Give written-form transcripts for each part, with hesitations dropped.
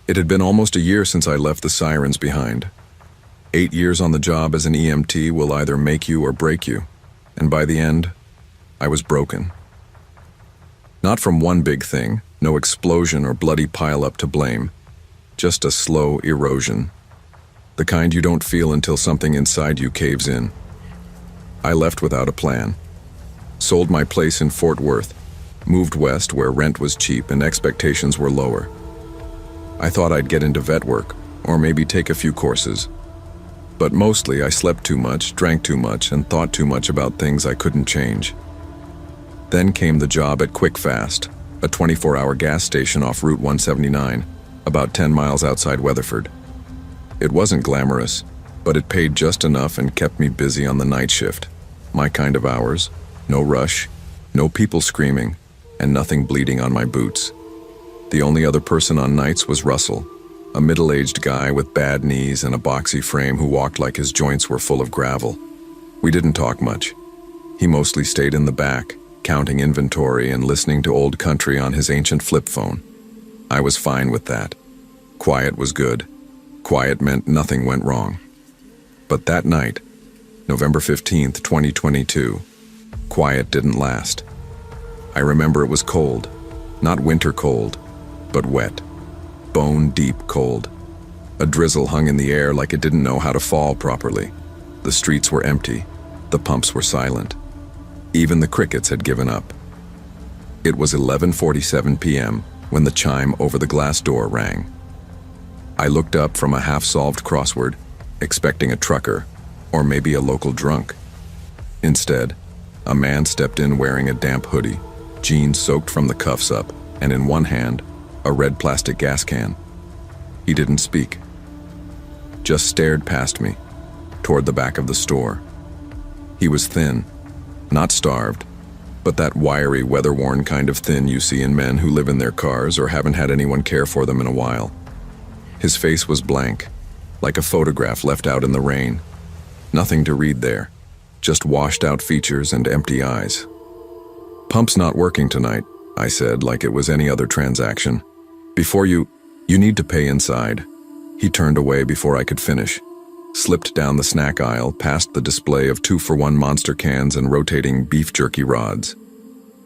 It had been almost a year since I left the sirens behind. 8 years on the job as an EMT will either make you or break you, and by the end, I was broken. Not from one big thing, no explosion or bloody pile-up to blame, just a slow erosion. The kind you don't feel until something inside you caves in. I left without a plan. Sold my place in Fort Worth, moved west where rent was cheap and expectations were lower. I thought I'd get into vet work, or maybe take a few courses. But mostly I slept too much, drank too much, and thought too much about things I couldn't change. Then came the job at Quick Fast, a 24-hour gas station off Route 179, about 10 miles outside Weatherford. It wasn't glamorous, but it paid just enough and kept me busy on the night shift. My kind of hours, no rush, no people screaming, and nothing bleeding on my boots. The only other person on nights was Russell, a middle-aged guy with bad knees and a boxy frame who walked like his joints were full of gravel. We didn't talk much. He mostly stayed in the back, counting inventory and listening to old country on his ancient flip phone. I was fine with that. Quiet was good. Quiet meant nothing went wrong. But that night, November 15th, 2022, quiet didn't last. I remember it was cold, not winter cold, but wet, bone-deep cold. A drizzle hung in the air like it didn't know how to fall properly. The streets were empty, the pumps were silent. Even the crickets had given up. It was 11:47 p.m. when the chime over the glass door rang. I looked up from a half-solved crossword, expecting a trucker, or maybe a local drunk. Instead, a man stepped in wearing a damp hoodie, jeans soaked from the cuffs up, and in one hand, a red plastic gas can. He didn't speak, just stared past me, toward the back of the store. He was thin, not starved, but that wiry, weather-worn kind of thin you see in men who live in their cars or haven't had anyone care for them in a while. His face was blank, like a photograph left out in the rain. Nothing to read there, just washed-out features and empty eyes. "Pump's not working tonight," I said, like it was any other transaction. "Before you need to pay inside." He turned away before I could finish, slipped down the snack aisle past the display of 2-for-1 Monster cans and rotating beef jerky rods.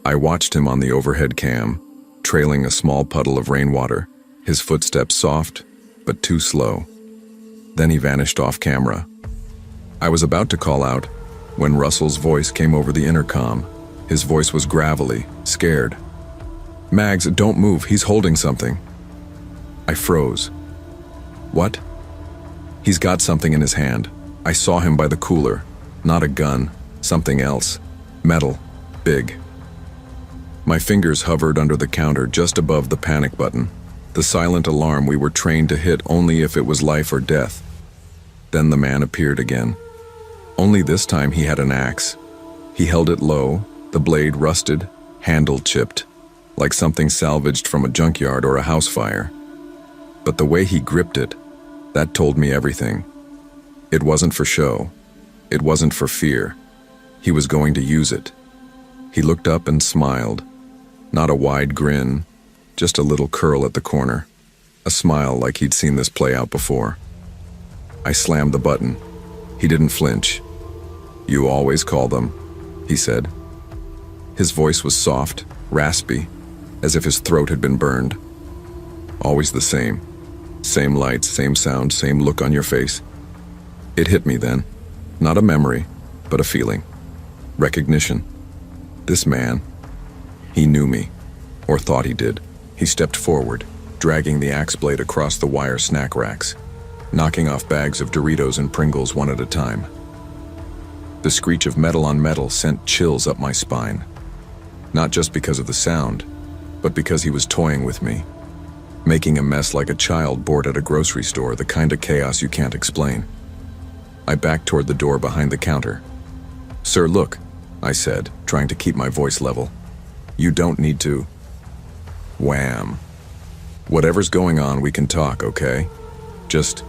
I watched him on the overhead cam, trailing a small puddle of rainwater, his footsteps soft, but too slow. Then he vanished off camera. I was about to call out when Russell's voice came over the intercom. His voice was gravelly, scared. "Mags, don't move, he's holding something." I froze. "What?" "He's got something in his hand. I saw him by the cooler. Not a gun, something else. Metal, big." My fingers hovered under the counter just above the panic button, the silent alarm we were trained to hit only if it was life or death. Then the man appeared again. Only this time he had an axe. He held it low, the blade rusted, handle chipped, like something salvaged from a junkyard or a house fire. But the way he gripped it, that told me everything. It wasn't for show. It wasn't for fear. He was going to use it. He looked up and smiled. Not a wide grin, just a little curl at the corner. A smile like he'd seen this play out before. I slammed the button. He didn't flinch. "You always call them," he said. His voice was soft, raspy, as if his throat had been burned. "Always the same. Same lights, same sound, same look on your face." It hit me then. Not a memory, but a feeling. Recognition. This man, he knew me, or thought he did. He stepped forward, dragging the axe blade across the wire snack racks, knocking off bags of Doritos and Pringles one at a time. The screech of metal on metal sent chills up my spine. Not just because of the sound, but because he was toying with me, making a mess like a child bored at a grocery store, the kind of chaos you can't explain. I backed toward the door behind the counter. "Sir, look," I said, trying to keep my voice level. "You don't need to." Wham. "Whatever's going on, we can talk, okay? Just..."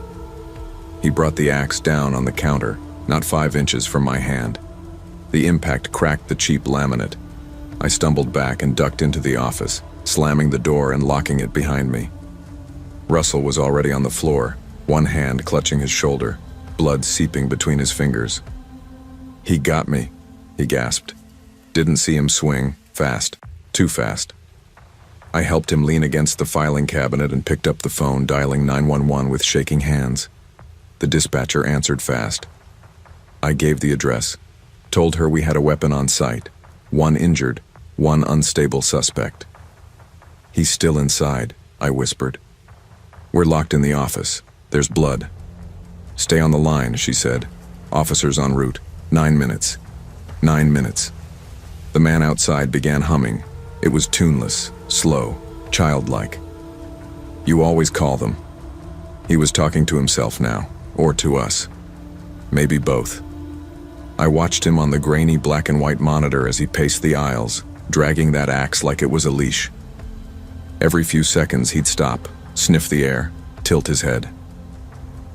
He brought the axe down on the counter, not 5 inches from my hand. The impact cracked the cheap laminate. I stumbled back and ducked into the office, slamming the door and locking it behind me. Russell was already on the floor, one hand clutching his shoulder, blood seeping between his fingers. "He got me," he gasped. Didn't see him swing, fast, too fast. I helped him lean against the filing cabinet and picked up the phone, dialing 911 with shaking hands. The dispatcher answered fast. I gave the address, told her we had a weapon on site, one injured, one unstable suspect. "He's still inside," I whispered. "We're locked in the office. There's blood." "Stay on the line," she said. "Officers en route. 9 minutes. 9 minutes." The man outside began humming. It was tuneless, slow, childlike. "You always call them." He was talking to himself now, or to us. Maybe both. I watched him on the grainy black and white monitor as he paced the aisles, dragging that axe like it was a leash. Every few seconds he'd stop, sniff the air, tilt his head.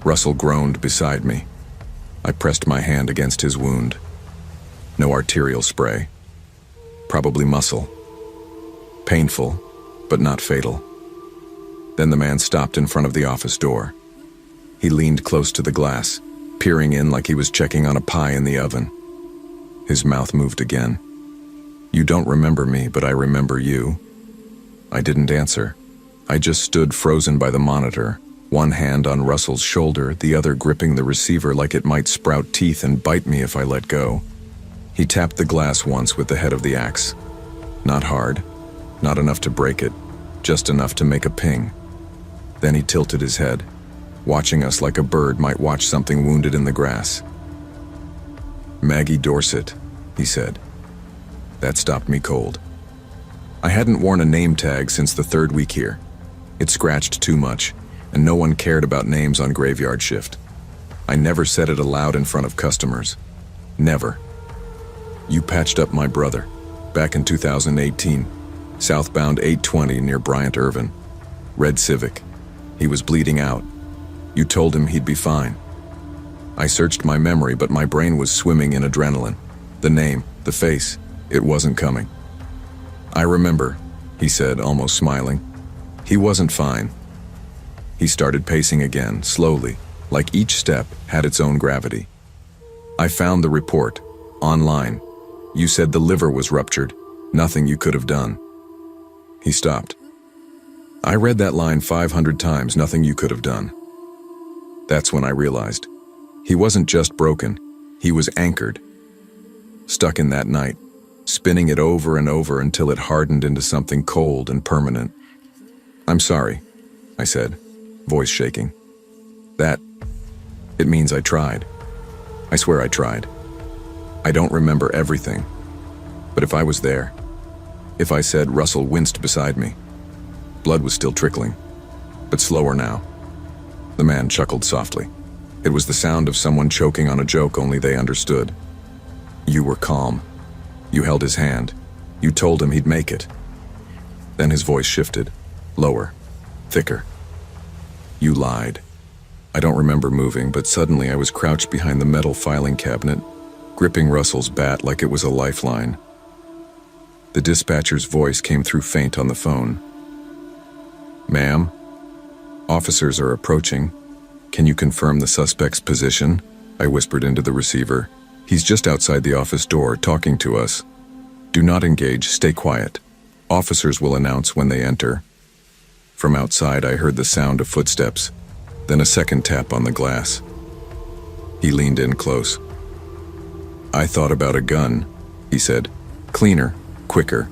Russell groaned beside me. I pressed my hand against his wound. No arterial spray. Probably muscle. Painful, but not fatal. Then the man stopped in front of the office door. He leaned close to the glass, peering in like he was checking on a pie in the oven. His mouth moved again. "You don't remember me, but I remember you." I didn't answer. I just stood frozen by the monitor, one hand on Russell's shoulder, the other gripping the receiver like it might sprout teeth and bite me if I let go. He tapped the glass once with the head of the axe. Not hard, not enough to break it, just enough to make a ping. Then he tilted his head, watching us like a bird might watch something wounded in the grass. "Maggie Dorset," he said. That stopped me cold. I hadn't worn a name tag since the 3rd week here. It scratched too much, and no one cared about names on graveyard shift. I never said it aloud in front of customers. Never. "You patched up my brother, back in 2018, southbound 820 near Bryant Irvin. Red Civic. He was bleeding out. You told him he'd be fine." I searched my memory, but my brain was swimming in adrenaline. The name, the face, it wasn't coming. "I remember," he said, almost smiling. "He wasn't fine." He started pacing again, slowly, like each step had its own gravity. "I found the report, online. You said the liver was ruptured, nothing you could have done." He stopped. "I read that line 500 times, nothing you could have done." That's when I realized. He wasn't just broken, he was anchored. Stuck in that night, spinning it over and over until it hardened into something cold and permanent. "I'm sorry," I said, voice shaking. It means I tried. I swear I tried. I don't remember everything, but if I was there, if I said Russell winced beside me, blood was still trickling, but slower now. The man chuckled softly. It was the sound of someone choking on a joke only they understood. "You were calm. You held his hand. You told him he'd make it." Then his voice shifted, lower, thicker. "You lied." I don't remember moving, but suddenly I was crouched behind the metal filing cabinet, gripping Russell's bat like it was a lifeline. The dispatcher's voice came through faint on the phone. "Ma'am, officers are approaching. Can you confirm the suspect's position?" I whispered into the receiver. "He's just outside the office door, talking to us. Do not engage, stay quiet. Officers will announce when they enter." From outside I heard the sound of footsteps, then a second tap on the glass. He leaned in close. "I thought about a gun," he said. "Cleaner, quicker.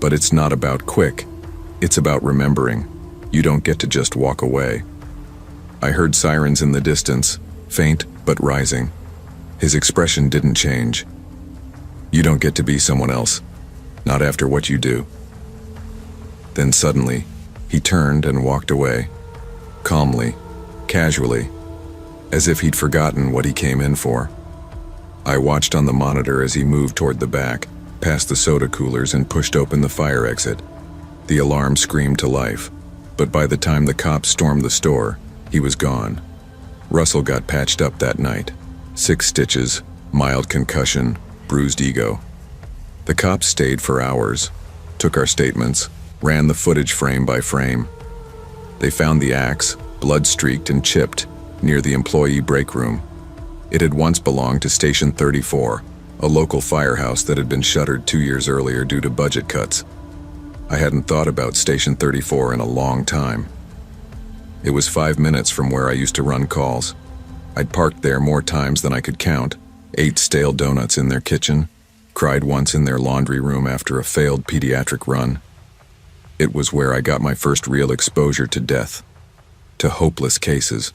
But it's not about quick. It's about remembering. You don't get to just walk away." I heard sirens in the distance, faint but rising. His expression didn't change. "You don't get to be someone else. Not after what you do." Then suddenly, he turned and walked away. Calmly, casually, as if he'd forgotten what he came in for. I watched on the monitor as he moved toward the back, past the soda coolers and pushed open the fire exit. The alarm screamed to life, but by the time the cops stormed the store, he was gone. Russell got patched up that night. 6 stitches, mild concussion, bruised ego. The cops stayed for hours, took our statements, ran the footage frame by frame. They found the axe, blood-streaked and chipped, near the employee break room. It had once belonged to Station 34, a local firehouse that had been shuttered 2 years earlier due to budget cuts. I hadn't thought about Station 34 in a long time. It was 5 minutes from where I used to run calls. I'd parked there more times than I could count, ate stale donuts in their kitchen, cried once in their laundry room after a failed pediatric run. It was where I got my first real exposure to death, to hopeless cases.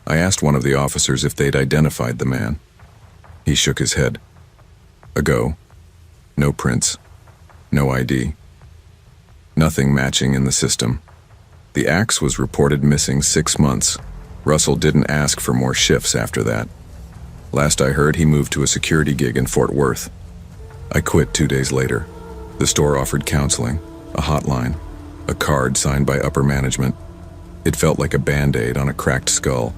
I asked one of the officers if they'd identified the man. He shook his head. A go. No prints. No ID. Nothing matching in the system. The axe was reported missing 6 months. Russell didn't ask for more shifts after that. Last I heard, he moved to a security gig in Fort Worth. I quit 2 days later. The store offered counseling, a hotline, a card signed by upper management. It felt like a Band-Aid on a cracked skull.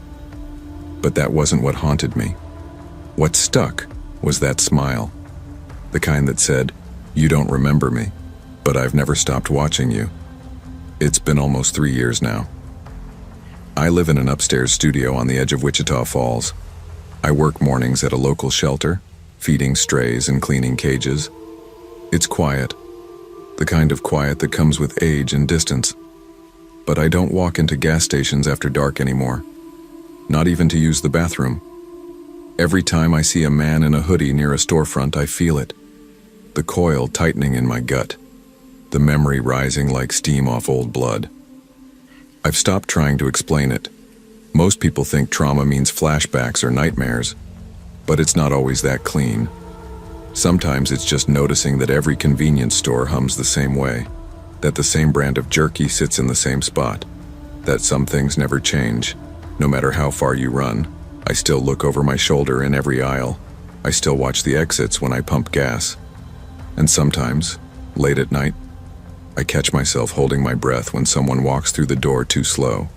But that wasn't what haunted me. What stuck was that smile. The kind that said, "You don't remember me, but I've never stopped watching you." It's been almost 3 years now. I live in an upstairs studio on the edge of Wichita Falls. I work mornings at a local shelter, feeding strays and cleaning cages. It's quiet, the kind of quiet that comes with age and distance. But I don't walk into gas stations after dark anymore, not even to use the bathroom. Every time I see a man in a hoodie near a storefront, I feel it, the coil tightening in my gut, the memory rising like steam off old blood. I've stopped trying to explain it. Most people think trauma means flashbacks or nightmares, but it's not always that clean. Sometimes it's just noticing that every convenience store hums the same way, that the same brand of jerky sits in the same spot, that some things never change. No matter how far you run, I still look over my shoulder in every aisle. I still watch the exits when I pump gas. And sometimes, late at night, I catch myself holding my breath when someone walks through the door too slow.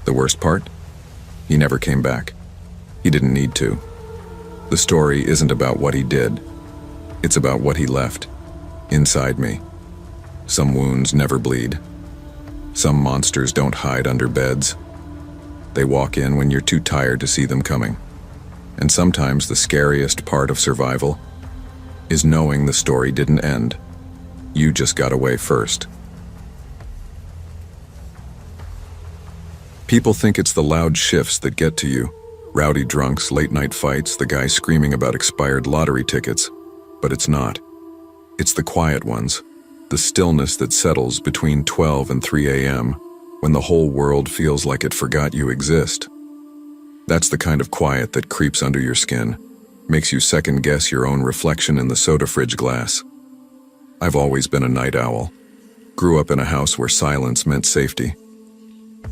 The worst part? He never came back. He didn't need to. The story isn't about what he did. It's about what he left, inside me. Some wounds never bleed. Some monsters don't hide under beds. They walk in when you're too tired to see them coming. And sometimes the scariest part of survival is knowing the story didn't end. You just got away first. People think it's the loud shifts that get to you. Rowdy drunks, late-night fights, the guy screaming about expired lottery tickets. But it's not. It's the quiet ones. The stillness that settles between 12 and 3 a.m. when the whole world feels like it forgot you exist. That's the kind of quiet that creeps under your skin, makes you second-guess your own reflection in the soda fridge glass. I've always been a night owl. Grew up in a house where silence meant safety.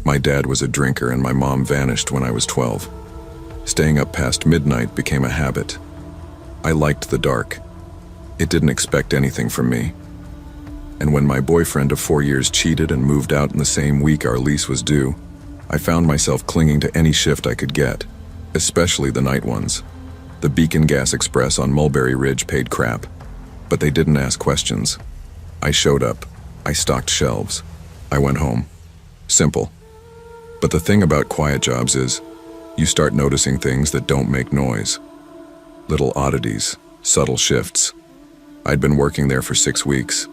My dad was a drinker and my mom vanished when I was 12. Staying up past midnight became a habit. I liked the dark. It didn't expect anything from me. And when my boyfriend of 4 years cheated and moved out in the same week our lease was due, I found myself clinging to any shift I could get, especially the night ones. The Beacon Gas Express on Mulberry Ridge paid crap, but they didn't ask questions. I showed up. I stocked shelves. I went home. Simple. But the thing about quiet jobs is, you start noticing things that don't make noise. Little oddities, subtle shifts. I'd been working there for 6 weeks,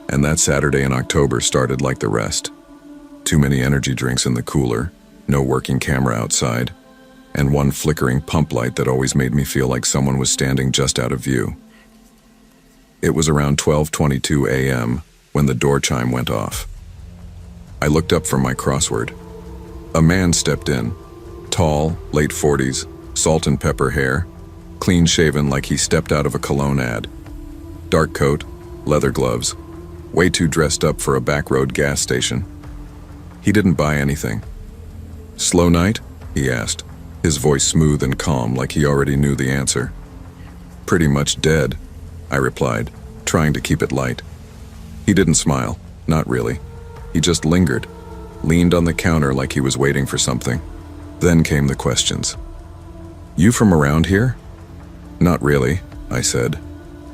and that Saturday in October started like the rest. Too many energy drinks in the cooler, no working camera outside, and one flickering pump light that always made me feel like someone was standing just out of view. It was around 12:22 a.m. when the door chime went off. I looked up from my crossword. A man stepped in, tall, late 40s, salt and pepper hair, clean-shaven like he stepped out of a cologne ad. Dark coat, leather gloves, way too dressed up for a back-road gas station. He didn't buy anything. "Slow night?" he asked, his voice smooth and calm like he already knew the answer. "Pretty much dead," I replied, trying to keep it light. He didn't smile, not really. He just lingered, leaned on the counter like he was waiting for something. Then came the questions. "You from around here?" "Not really," I said.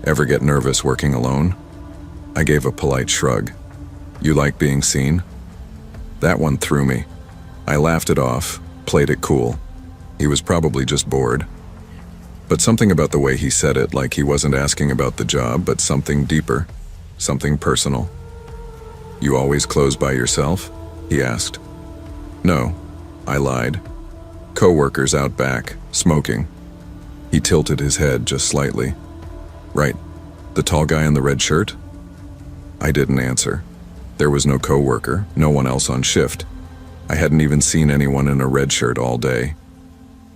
"Ever get nervous working alone?" I gave a polite shrug. "You like being seen?" That one threw me. I laughed it off, played it cool. He was probably just bored. But something about the way he said it, like he wasn't asking about the job, but something deeper, something personal. "You always close by yourself?" he asked. "No," I lied. "Co-workers out back, smoking." He tilted his head just slightly. "Right, the tall guy in the red shirt?" I didn't answer. There was no co-worker, no one else on shift. I hadn't even seen anyone in a red shirt all day.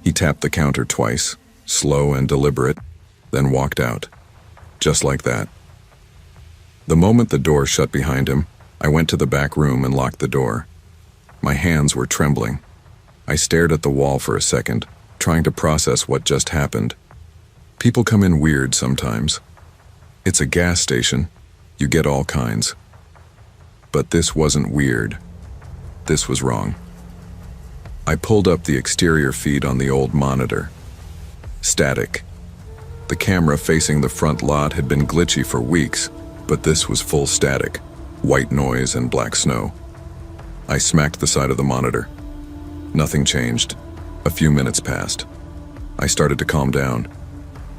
He tapped the counter twice, slow and deliberate, then walked out. Just like that. The moment the door shut behind him, I went to the back room and locked the door. My hands were trembling. I stared at the wall for a second, trying to process what just happened. People come in weird sometimes. It's a gas station. You get all kinds. But this wasn't weird. This was wrong. I pulled up the exterior feed on the old monitor. Static. The camera facing the front lot had been glitchy for weeks, but this was full static, white noise and black snow. I smacked the side of the monitor. Nothing changed. A few minutes passed. I started to calm down.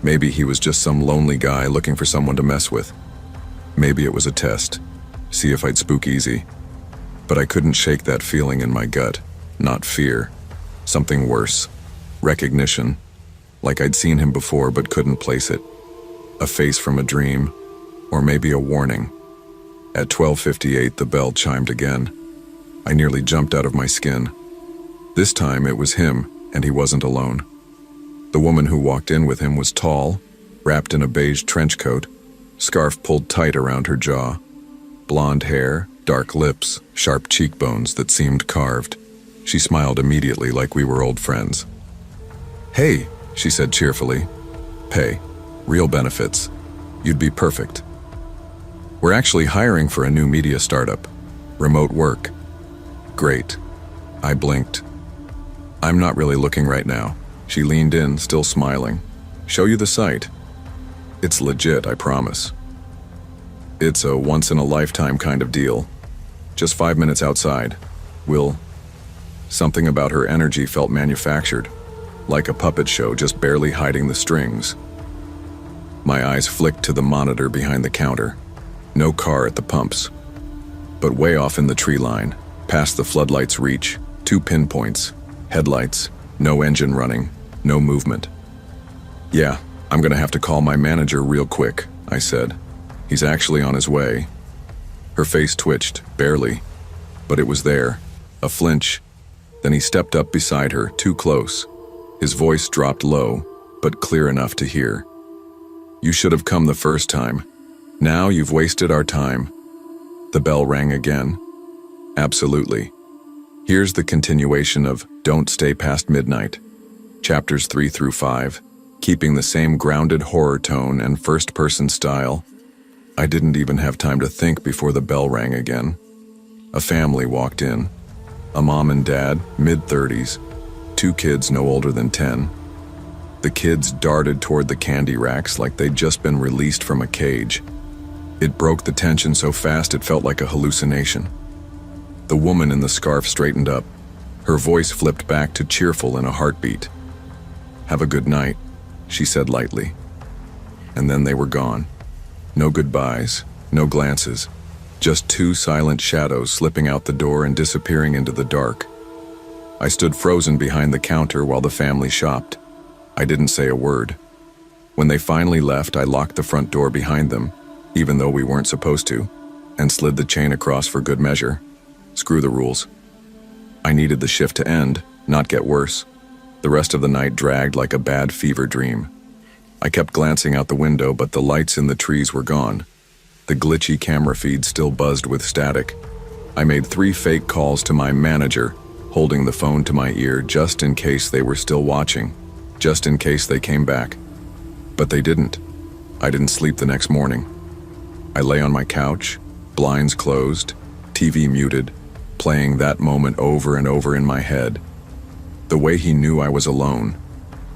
Maybe he was just some lonely guy looking for someone to mess with. Maybe it was a test. See if I'd spook easy. But I couldn't shake that feeling in my gut. Not fear. Something worse. Recognition. Like I'd seen him before but couldn't place it. A face from a dream. Or maybe a warning. At 12:58, the bell chimed again. I nearly jumped out of my skin. This time it was him, and he wasn't alone. The woman who walked in with him was tall, wrapped in a beige trench coat, scarf pulled tight around her jaw. Blonde hair, dark lips, sharp cheekbones that seemed carved. She smiled immediately like we were old friends. "Hey," she said cheerfully. "Pay. Real benefits. You'd be perfect. We're actually hiring for a new media startup. Remote work." "Great." I blinked. "I'm not really looking right now." She leaned in, still smiling. "Show you the site. It's legit, I promise. It's a once-in-a-lifetime kind of deal. Just 5 minutes outside. We'll..." Something about her energy felt manufactured, like a puppet show just barely hiding the strings. My eyes flicked to the monitor behind the counter. No car at the pumps. But way off in the tree line, past the floodlights' reach, 2 pinpoints, headlights, no engine running, no movement. "Yeah, I'm gonna have to call my manager real quick," I said. "He's actually on his way." Her face twitched, barely, but it was there, a flinch. Then he stepped up beside her, too close. His voice dropped low, but clear enough to hear. "You should have come the first time. Now you've wasted our time." The bell rang again. "Absolutely. Here's the continuation of Don't Stay Past Midnight. Chapters 3 through 5, keeping the same grounded horror tone and first-person style." I didn't even have time to think before the bell rang again. A family walked in. A mom and dad, mid-30s, 2 kids no older than 10. The kids darted toward the candy racks like they'd just been released from a cage. It broke the tension so fast it felt like a hallucination. The woman in the scarf straightened up. Her voice flipped back to cheerful in a heartbeat. "Have a good night," she said lightly. And then they were gone. No goodbyes, no glances, just 2 silent shadows slipping out the door and disappearing into the dark. I stood frozen behind the counter while the family shopped. I didn't say a word. When they finally left, I locked the front door behind them, even though we weren't supposed to, and slid the chain across for good measure. Screw the rules. I needed the shift to end, not get worse. The rest of the night dragged like a bad fever dream. I kept glancing out the window, but the lights in the trees were gone. The glitchy camera feed still buzzed with static. I made 3 fake calls to my manager, holding the phone to my ear just in case they were still watching, just in case they came back. But they didn't. I didn't sleep the next morning. I lay on my couch, blinds closed, TV muted, playing that moment over and over in my head. The way he knew I was alone.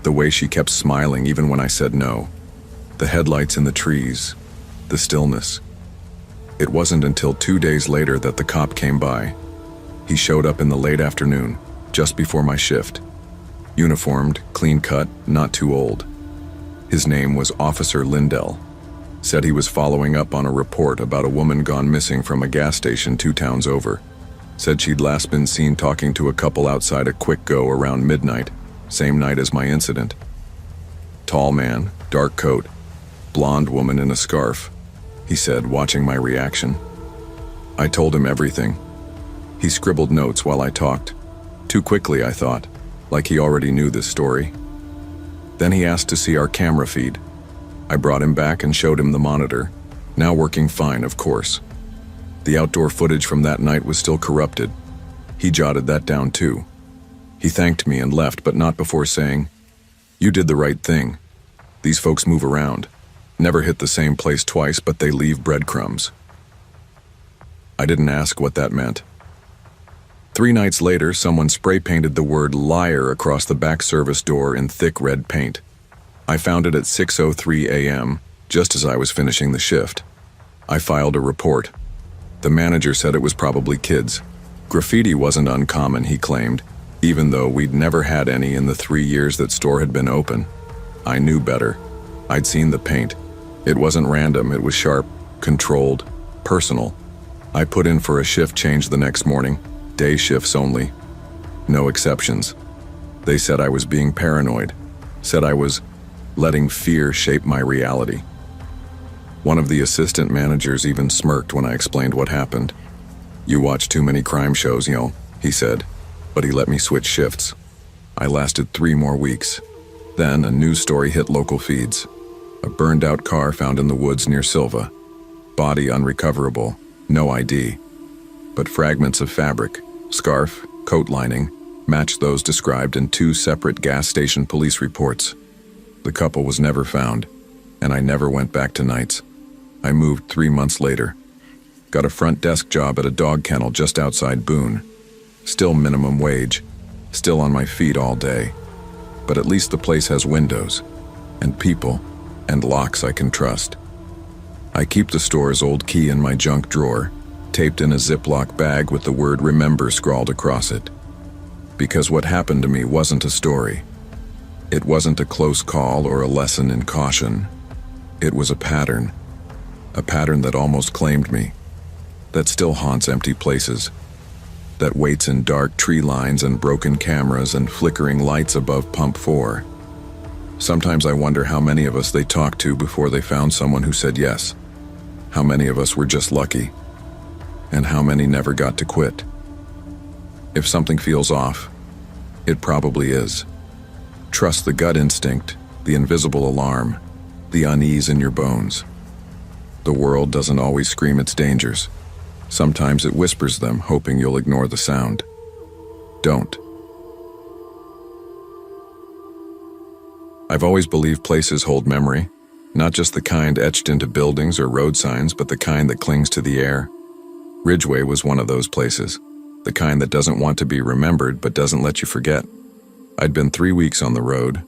The way she kept smiling even when I said no. The headlights in the trees. The stillness. It wasn't until 2 days later that the cop came by. He showed up in the late afternoon, just before my shift. Uniformed, clean-cut, not too old. His name was Officer Lindell. Said he was following up on a report about a woman gone missing from a gas station 2 towns over. Said she'd last been seen talking to a couple outside a Quick Go around midnight, same night as my incident. Tall man, dark coat, blonde woman in a scarf, he said, watching my reaction. I told him everything. He scribbled notes while I talked. Too quickly, I thought, like he already knew this story. Then he asked to see our camera feed. I brought him back and showed him the monitor, now working fine, of course. The outdoor footage from that night was still corrupted. He jotted that down too. He thanked me and left, but not before saying, "You did the right thing. These folks move around. Never hit the same place twice, but they leave breadcrumbs." I didn't ask what that meant. 3 nights later, someone spray-painted the word liar across the back service door in thick red paint. I found it at 6:03 a.m., just as I was finishing the shift. I filed a report. The manager said it was probably kids. Graffiti wasn't uncommon, he claimed, even though we'd never had any in the 3 years that store had been open. I knew better. I'd seen the paint. It wasn't random, it was sharp, controlled, personal. I put in for a shift change the next morning, day shifts only. No exceptions. They said I was being paranoid, said I was letting fear shape my reality. One of the assistant managers even smirked when I explained what happened. "You watch too many crime shows, he said, but he let me switch shifts. I lasted 3 more weeks. Then a news story hit local feeds. A burned-out car found in the woods near Silva. Body unrecoverable, no ID. But fragments of fabric, scarf, coat lining, matched those described in 2 separate gas station police reports. The couple was never found, and I never went back to nights. I moved 3 months later. Got a front desk job at a dog kennel just outside Boone. Still minimum wage, still on my feet all day. But at least the place has windows, and people, and locks I can trust. I keep the store's old key in my junk drawer, taped in a Ziploc bag with the word "remember" scrawled across it. Because what happened to me wasn't a story. It wasn't a close call or a lesson in caution. It was a pattern that almost claimed me, that still haunts empty places, that waits in dark tree lines and broken cameras and flickering lights above Pump 4. Sometimes I wonder how many of us they talked to before they found someone who said yes. How many of us were just lucky, and how many never got to quit. If something feels off, it probably is. Trust the gut instinct, the invisible alarm, the unease in your bones. The world doesn't always scream its dangers. Sometimes it whispers them, hoping you'll ignore the sound. Don't. I've always believed places hold memory, not just the kind etched into buildings or road signs, but the kind that clings to the air. Ridgeway was one of those places, the kind that doesn't want to be remembered but doesn't let you forget. I'd been 3 weeks on the road.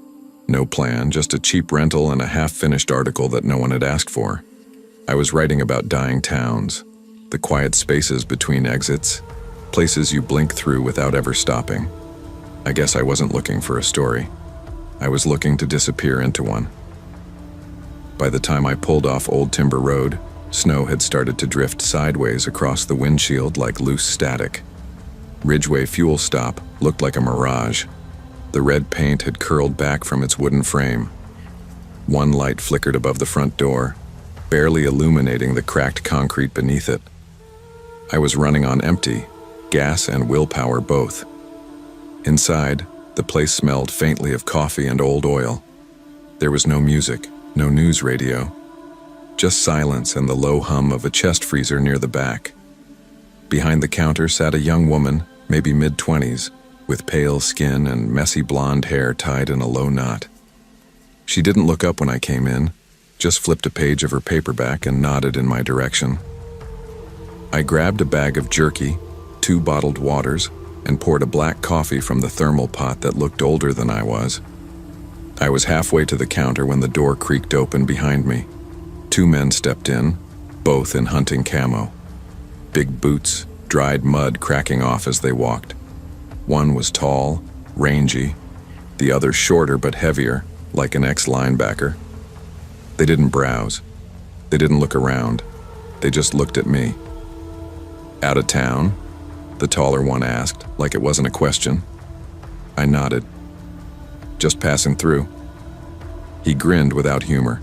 No plan, just a cheap rental and a half-finished article that no one had asked for. I was writing about dying towns, the quiet spaces between exits, places you blink through without ever stopping. I guess I wasn't looking for a story. I was looking to disappear into one. By the time I pulled off Old Timber Road, snow had started to drift sideways across the windshield like loose static. Ridgeway fuel stop looked like a mirage. The red paint had curled back from its wooden frame. One light flickered above the front door, barely illuminating the cracked concrete beneath it. I was running on empty, gas and willpower both. Inside, the place smelled faintly of coffee and old oil. There was no music, no news radio, just silence and the low hum of a chest freezer near the back. Behind the counter sat a young woman, maybe mid-20s, with pale skin and messy blonde hair tied in a low knot. She didn't look up when I came in, just flipped a page of her paperback and nodded in my direction. I grabbed a bag of jerky, 2 bottled waters, and poured a black coffee from the thermal pot that looked older than I was. I was halfway to the counter when the door creaked open behind me. 2 men stepped in, both in hunting camo. Big boots, dried mud cracking off as they walked. One was tall, rangy, the other shorter but heavier, like an ex-linebacker. They didn't browse. They didn't look around. They just looked at me. "Out of town?" the taller one asked, like it wasn't a question. I nodded. "Just passing through." He grinned without humor.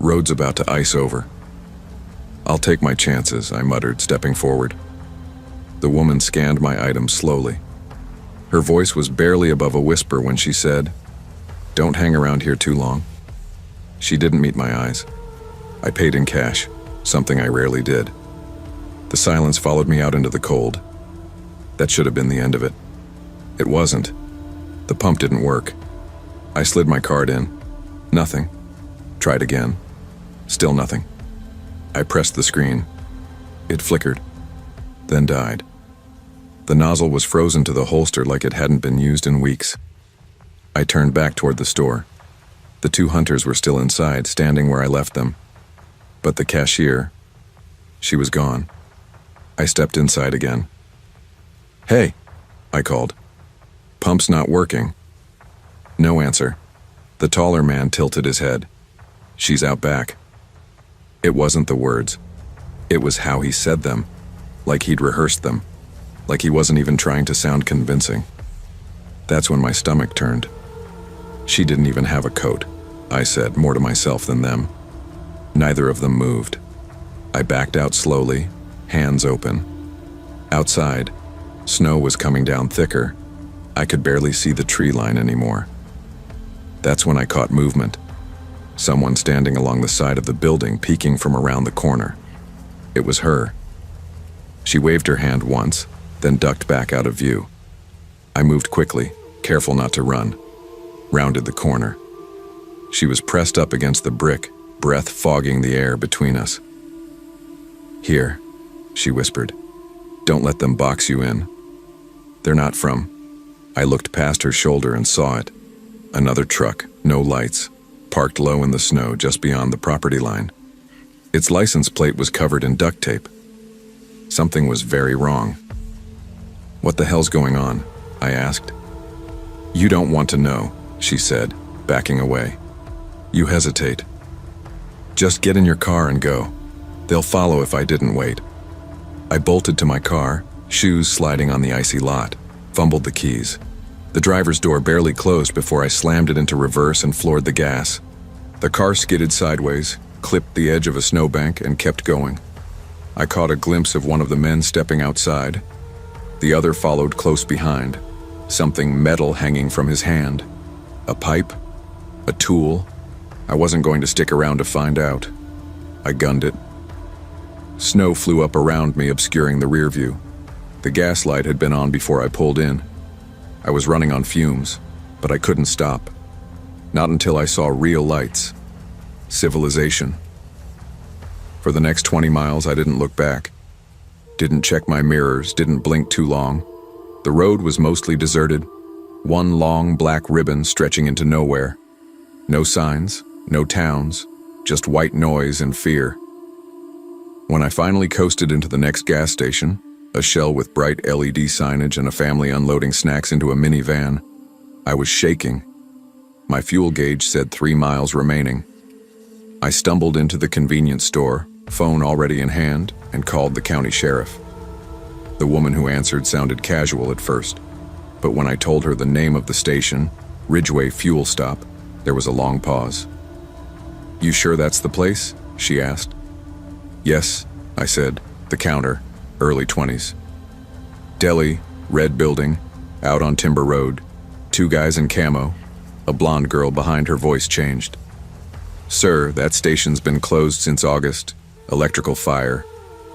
"Road's about to ice over." "I'll take my chances," I muttered, stepping forward. The woman scanned my items slowly. Her voice was barely above a whisper when she said, "Don't hang around here too long." She didn't meet my eyes. I paid in cash, something I rarely did. The silence followed me out into the cold. That should have been the end of it. It wasn't. The pump didn't work. I slid my card in. Nothing. Tried again. Still nothing. I pressed the screen. It flickered, then died. The nozzle was frozen to the holster like it hadn't been used in weeks. I turned back toward the store. The two hunters were still inside, standing where I left them. But the cashier, she was gone. I stepped inside again. "Hey," I called. "Pump's not working." No answer. The taller man tilted his head. "She's out back." It wasn't the words. It was how he said them, like he'd rehearsed them, like he wasn't even trying to sound convincing. That's when my stomach turned. "She didn't even have a coat," I said, more to myself than them. Neither of them moved. I backed out slowly, hands open. Outside, snow was coming down thicker. I could barely see the tree line anymore. That's when I caught movement. Someone standing along the side of the building, peeking from around the corner. It was her. She waved her hand once, then ducked back out of view. I moved quickly, careful not to run. Rounded the corner. She was pressed up against the brick, breath fogging the air between us. "Here," she whispered. "Don't let them box you in. They're not from..." I looked past her shoulder and saw it. Another truck, no lights, parked low in the snow just beyond the property line. Its license plate was covered in duct tape. Something was very wrong. "What the hell's going on?" I asked. "You don't want to know," she said, backing away. "You hesitate. Just get in your car and go. They'll follow if I didn't wait." I bolted to my car, shoes sliding on the icy lot, fumbled the keys. The driver's door barely closed before I slammed it into reverse and floored the gas. The car skidded sideways, clipped the edge of a snowbank, and kept going. I caught a glimpse of one of the men stepping outside. The other followed close behind, something metal hanging from his hand. A pipe? A tool? I wasn't going to stick around to find out. I gunned it. Snow flew up around me, obscuring the rear view. The gas light had been on before I pulled in. I was running on fumes, but I couldn't stop. Not until I saw real lights. Civilization. For the next 20 miles, I didn't look back. Didn't check my mirrors, didn't blink too long. The road was mostly deserted. One long black ribbon stretching into nowhere. No signs, no towns, just white noise and fear. When I finally coasted into the next gas station, a shell with bright LED signage and a family unloading snacks into a minivan, I was shaking. My fuel gauge said 3 miles remaining. I stumbled into the convenience store, phone already in hand, and called the county sheriff. The woman who answered sounded casual at first, but when I told her the name of the station, Ridgeway Fuel Stop, there was a long pause. "You sure that's the place?" she asked. "Yes," I said. "The counter, early 20s. Deli, red building, out on Timber Road, 2 guys in camo." A blonde girl behind her voice changed. "Sir, that station's been closed since August. Electrical fire.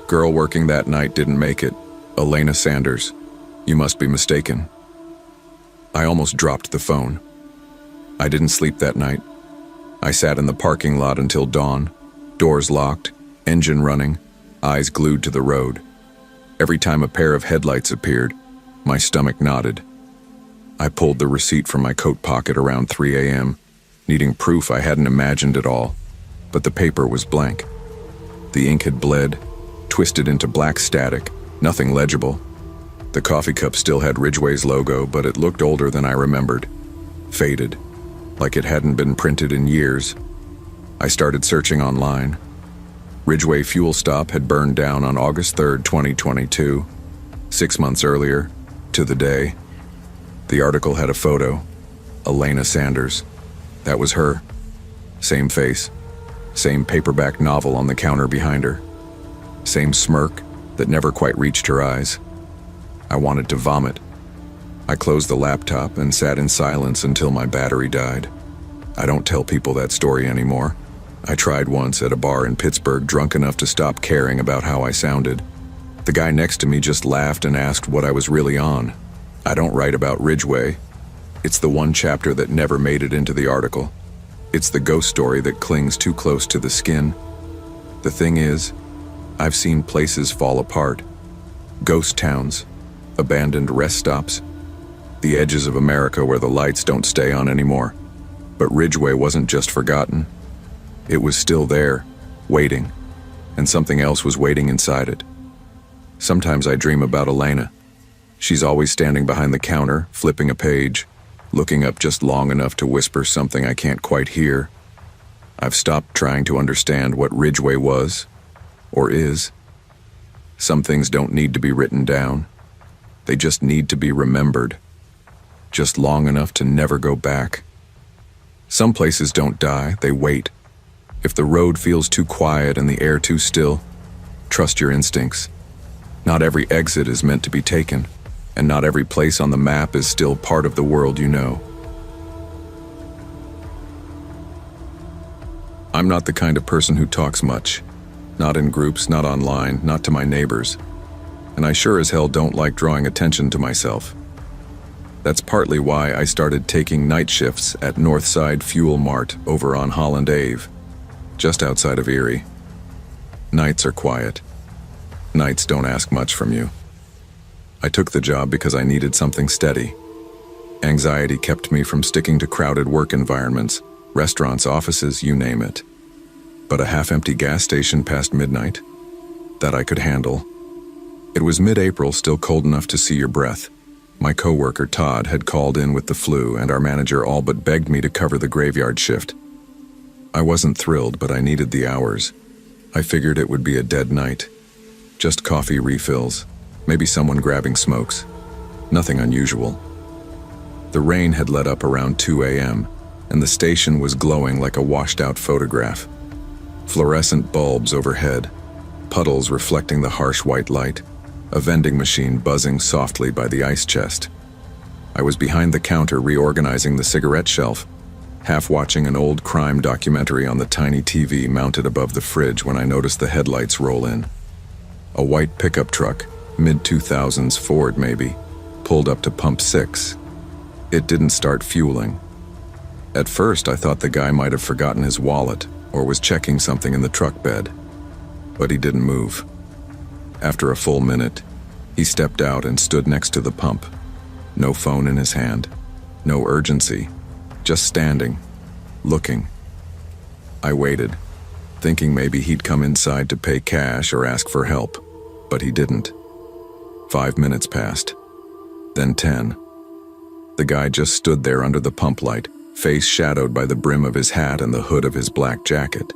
Girl working that night didn't make it. Elena Sanders. You must be mistaken." I almost dropped the phone. I didn't sleep that night. I sat in the parking lot until dawn, doors locked, engine running, eyes glued to the road. Every time a pair of headlights appeared, my stomach knotted. I pulled the receipt from my coat pocket around 3 a.m., needing proof I hadn't imagined it all, but the paper was blank. The ink had bled, twisted into black static, Nothing legible. The coffee cup still had Ridgway's logo, but it looked older than I remembered. Faded, like it hadn't been printed in years. I started searching online. Ridgway Fuel Stop had burned down on August 3rd, 2022, 6 months earlier, to the day. The article had a photo. Elena Sanders. That was her. Same face. Same paperback novel on the counter behind her. Same smirk that never quite reached her eyes. I wanted to vomit. I closed the laptop and sat in silence until my battery died. I don't tell people that story anymore. I tried once at a bar in Pittsburgh, drunk enough to stop caring about how I sounded. The guy next to me just laughed and asked what I was really on. I don't write about Ridgway. It's the one chapter that never made it into the article. It's the ghost story that clings too close to the skin. The thing is, I've seen places fall apart. Ghost towns, abandoned rest stops, the edges of America where the lights don't stay on anymore. But Ridgway wasn't just forgotten. It was still there, waiting, and something else was waiting inside it. Sometimes I dream about Elena. She's always standing behind the counter, flipping a page, looking up just long enough to whisper something I can't quite hear. I've stopped trying to understand what Ridgway was, or is. Some things don't need to be written down. They just need to be remembered, just long enough to never go back. Some places don't die, they wait. If the road feels too quiet and the air too still, trust your instincts. Not every exit is meant to be taken, and not every place on the map is still part of the world you know. I'm not the kind of person who talks much. Not in groups, not online, not to my neighbors. And I sure as hell don't like drawing attention to myself. That's partly why I started taking night shifts at Northside Fuel Mart over on Holland Ave, just outside of Erie. Nights are quiet. Nights don't ask much from you. I took the job because I needed something steady. Anxiety kept me from sticking to crowded work environments, restaurants, offices, you name it. But a half-empty gas station past midnight? That I could handle. It was mid-April, still cold enough to see your breath. My coworker Todd had called in with the flu, and our manager all but begged me to cover the graveyard shift. I wasn't thrilled, but I needed the hours. I figured it would be a dead night. Just coffee refills, maybe someone grabbing smokes. Nothing unusual. The rain had let up around 2 a.m., and the station was glowing like a washed-out photograph. Fluorescent bulbs overhead, puddles reflecting the harsh white light, a vending machine buzzing softly by the ice chest. I was behind the counter reorganizing the cigarette shelf, half watching an old crime documentary on the tiny TV mounted above the fridge when I noticed the headlights roll in. A white pickup truck, mid-2000s Ford maybe, pulled up to pump 6. It didn't start fueling. At first I thought the guy might have forgotten his wallet or was checking something in the truck bed, but he didn't move. After a full minute, he stepped out and stood next to the pump. No phone in his hand, no urgency, just standing, looking. I waited, thinking maybe he'd come inside to pay cash or ask for help, but he didn't. 5 minutes passed, then 10. The guy just stood there under the pump light, face shadowed by the brim of his hat and the hood of his black jacket.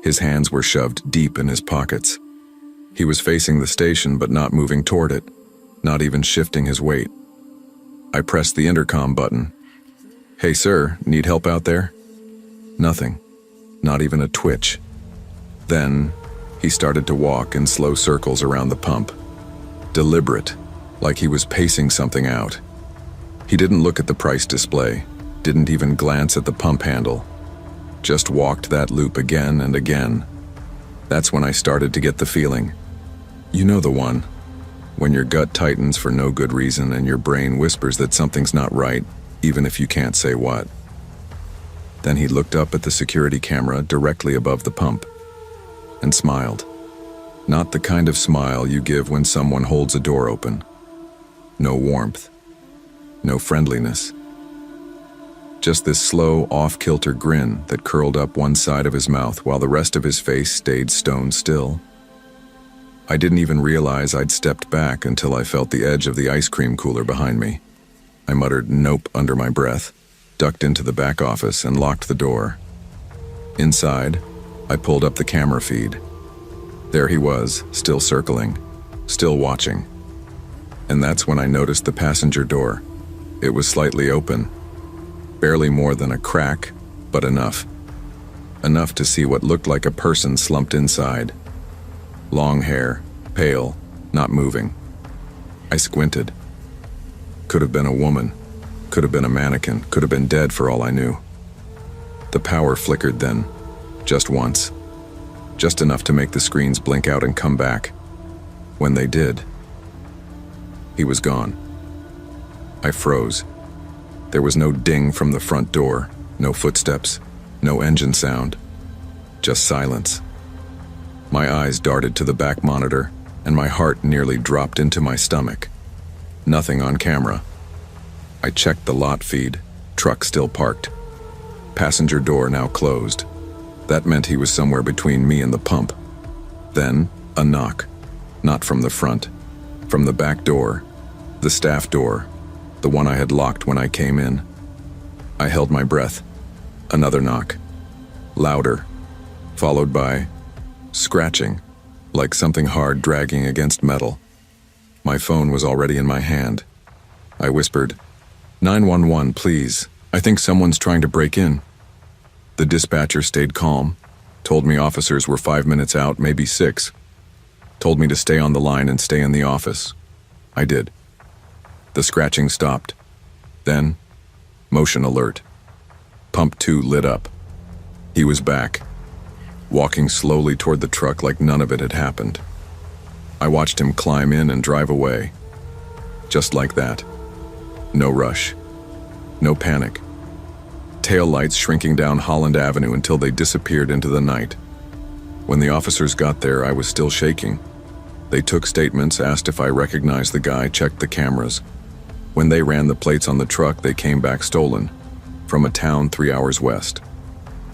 His hands were shoved deep in his pockets. He was facing the station but not moving toward it, not even shifting his weight. I pressed the intercom button. "Hey sir, need help out there?" Nothing, not even a twitch. Then, he started to walk in slow circles around the pump. Deliberate, like he was pacing something out. He didn't look at the price display, didn't even glance at the pump handle. Just walked that loop again and again. That's when I started to get the feeling. You know the one. When your gut tightens for no good reason and your brain whispers that something's not right, even if you can't say what. Then he looked up at the security camera directly above the pump and smiled. Not the kind of smile you give when someone holds a door open. No warmth. No friendliness. Just this slow, off-kilter grin that curled up one side of his mouth while the rest of his face stayed stone still. I didn't even realize I'd stepped back until I felt the edge of the ice cream cooler behind me. I muttered "nope" under my breath, ducked into the back office, and locked the door. Inside, I pulled up the camera feed. There he was, still circling, still watching. And that's when I noticed the passenger door. It was slightly open. Barely more than a crack, but enough. Enough to see what looked like a person slumped inside. Long hair, pale, not moving. I squinted. Could have been a woman, could have been a mannequin, could have been dead for all I knew. The power flickered then, just once. Just enough to make the screens blink out and come back. When they did, he was gone. I froze. There was no ding from the front door, no footsteps, no engine sound, just silence. My eyes darted to the back monitor, and my heart nearly dropped into my stomach. Nothing on camera. I checked the lot feed, truck still parked. Passenger door now closed. That meant he was somewhere between me and the pump. Then, a knock. Not from the front. From the back door. The staff door. The one I had locked when I came in. I held my breath. Another knock. Louder. Followed by scratching, like something hard dragging against metal. My phone was already in my hand. I whispered, 911, please. I think someone's trying to break in. The dispatcher stayed calm, told me officers were 5 minutes out, maybe 6. Told me to stay on the line and stay in the office. I did. The scratching stopped. Then, motion alert. Pump 2 lit up. He was back, walking slowly toward the truck like none of it had happened. I watched him climb in and drive away. Just like that. No rush. No panic. Tail lights shrinking down Holland Avenue until they disappeared into the night. When the officers got there, I was still shaking. They took statements, asked if I recognized the guy, checked the cameras. When they ran the plates on the truck, they came back stolen, from a town 3 hours west.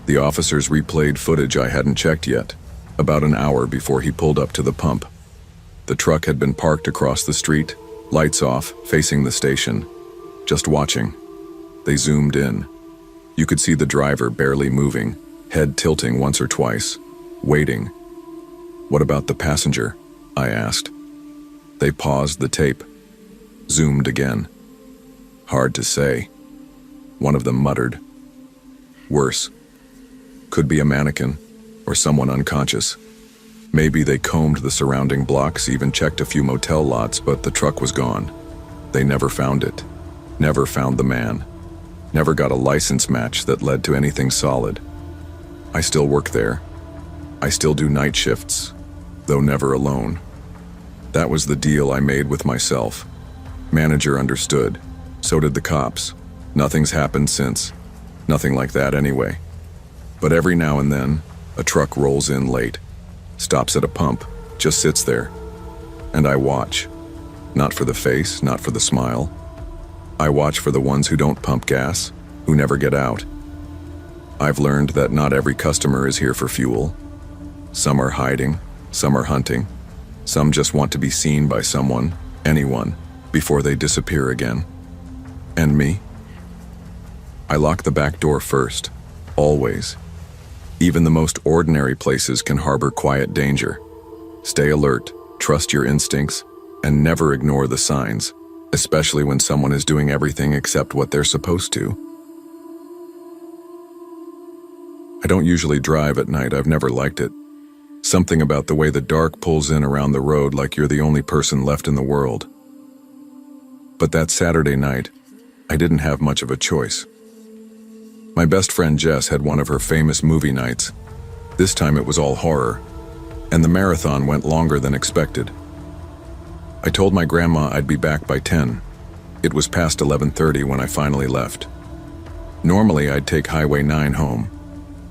The officers replayed footage I hadn't checked yet, about an hour before he pulled up to the pump. The truck had been parked across the street, lights off, facing the station, just watching. They zoomed in. You could see the driver barely moving, head tilting once or twice, waiting. What about the passenger? I asked. They paused the tape, zoomed again. Hard to say. One of them muttered. Worse. Could be a mannequin, or someone unconscious. Maybe they combed the surrounding blocks, even checked a few motel lots, but the truck was gone. They never found it. Never found the man. Never got a license match that led to anything solid. I still work there. I still do night shifts, though never alone. That was the deal I made with myself. Manager understood. So did the cops. Nothing's happened since. Nothing like that anyway. But every now and then, a truck rolls in late, stops at a pump, just sits there. And I watch. Not for the face, not for the smile. I watch for the ones who don't pump gas, who never get out. I've learned that not every customer is here for fuel. Some are hiding, some are hunting. Some just want to be seen by someone, anyone, before they disappear again. And me? I lock the back door first, always. Even the most ordinary places can harbor quiet danger. Stay alert, trust your instincts, and never ignore the signs, especially when someone is doing everything except what they're supposed to. I don't usually drive at night, I've never liked it. Something about the way the dark pulls in around the road like you're the only person left in the world. But that Saturday night, I didn't have much of a choice. My best friend Jess had one of her famous movie nights. This time it was all horror, and the marathon went longer than expected. I told my grandma I'd be back by 10. It was past 11:30 when I finally left. Normally I'd take Highway 9 home.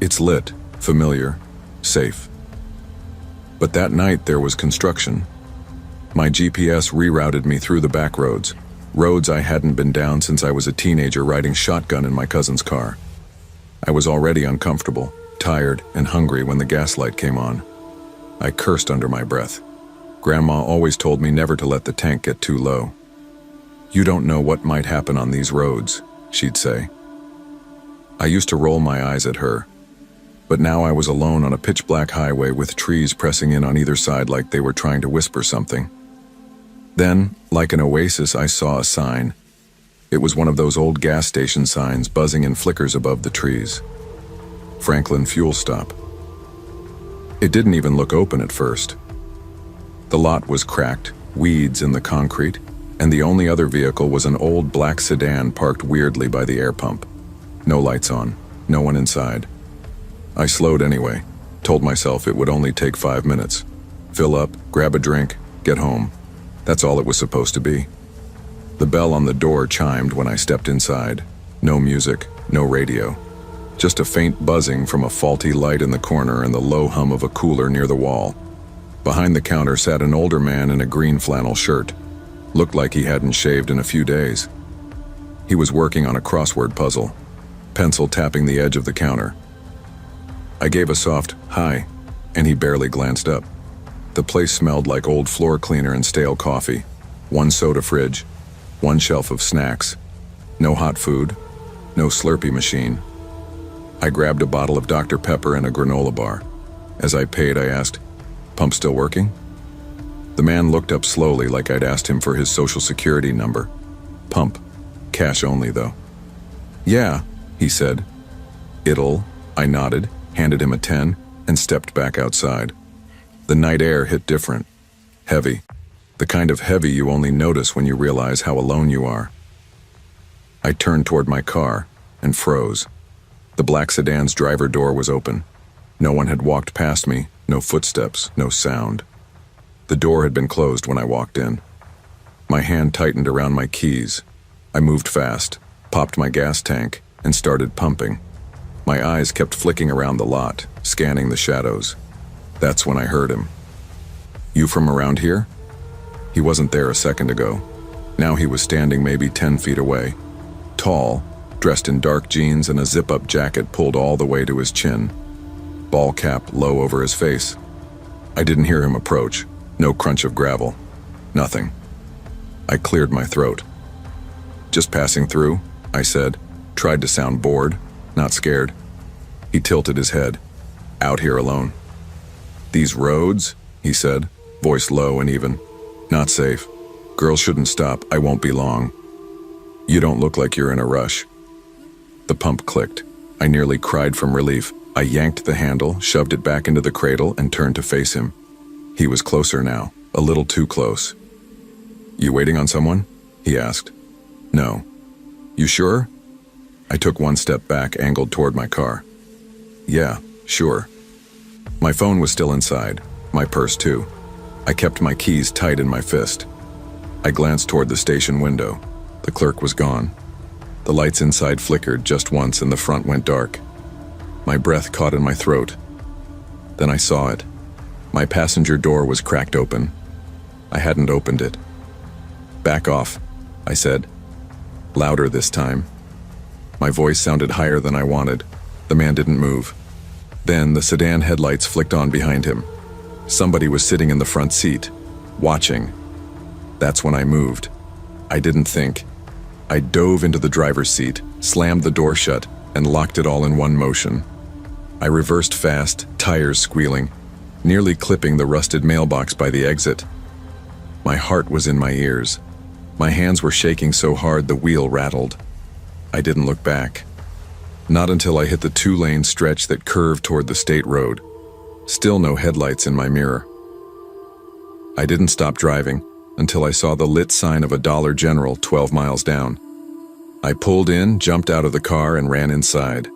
It's lit, familiar, safe. But that night there was construction. My GPS rerouted me through the back roads I hadn't been down since I was a teenager riding shotgun in my cousin's car. I was already uncomfortable, tired, and hungry when the gaslight came on. I cursed under my breath. Grandma always told me never to let the tank get too low. You don't know what might happen on these roads, she'd say. I used to roll my eyes at her, but now I was alone on a pitch-black highway with trees pressing in on either side like they were trying to whisper something. Then, like an oasis, I saw a sign. It was one of those old gas station signs buzzing in flickers above the trees. Franklin Fuel Stop. It didn't even look open at first. The lot was cracked, weeds in the concrete, and the only other vehicle was an old black sedan parked weirdly by the air pump. No lights on, no one inside. I slowed anyway, told myself it would only take 5 minutes. Fill up, grab a drink, get home. That's all it was supposed to be. The bell on the door chimed when I stepped inside. No music, no radio. Just a faint buzzing from a faulty light in the corner and the low hum of a cooler near the wall. Behind the counter sat an older man in a green flannel shirt. Looked like he hadn't shaved in a few days. He was working on a crossword puzzle, pencil tapping the edge of the counter. I gave a soft, "Hi," and he barely glanced up. The place smelled like old floor cleaner and stale coffee. One soda fridge, one shelf of snacks. No hot food, no Slurpee machine. I grabbed a bottle of Dr. Pepper and a granola bar. As I paid, I asked, "Pump still working?" The man looked up slowly like I'd asked him for his social security number. Pump. Cash only, though. "Yeah," he said. I nodded, handed him a 10, and stepped back outside. The night air hit different. Heavy. The kind of heavy you only notice when you realize how alone you are. I turned toward my car and froze. The black sedan's driver door was open. No one had walked past me, no footsteps, no sound. The door had been closed when I walked in. My hand tightened around my keys. I moved fast, popped my gas tank, and started pumping. My eyes kept flicking around the lot, scanning the shadows. That's when I heard him. "You from around here?" He wasn't there a second ago. Now he was standing maybe 10 feet away. Tall, dressed in dark jeans and a zip-up jacket pulled all the way to his chin. Ball cap low over his face. I didn't hear him approach. No crunch of gravel. Nothing. I cleared my throat. "Just passing through," I said. Tried to sound bored, not scared. He tilted his head. "Out here alone." "These roads?" he said, voice low and even. "Not safe. Girls shouldn't stop. I won't be long." "You don't look like you're in a rush." The pump clicked. I nearly cried from relief. I yanked the handle, shoved it back into the cradle, and turned to face him. He was closer now, a little too close. "You waiting on someone?" he asked. "No." "You sure?" I took one step back, angled toward my car. "Yeah, sure." My phone was still inside, my purse too. I kept my keys tight in my fist. I glanced toward the station window. The clerk was gone. The lights inside flickered just once and the front went dark. My breath caught in my throat. Then I saw it. My passenger door was cracked open. I hadn't opened it. "Back off," I said. Louder this time. My voice sounded higher than I wanted. The man didn't move. Then the sedan headlights flicked on behind him. Somebody was sitting in the front seat, watching. That's when I moved. I didn't think. I dove into the driver's seat, slammed the door shut, and locked it all in one motion. I reversed fast, tires squealing, nearly clipping the rusted mailbox by the exit. My heart was in my ears. My hands were shaking so hard the wheel rattled. I didn't look back. Not until I hit the 2-lane stretch that curved toward the state road. Still no headlights in my mirror. I didn't stop driving until I saw the lit sign of a Dollar General 12 miles down. I pulled in, jumped out of the car, and ran inside.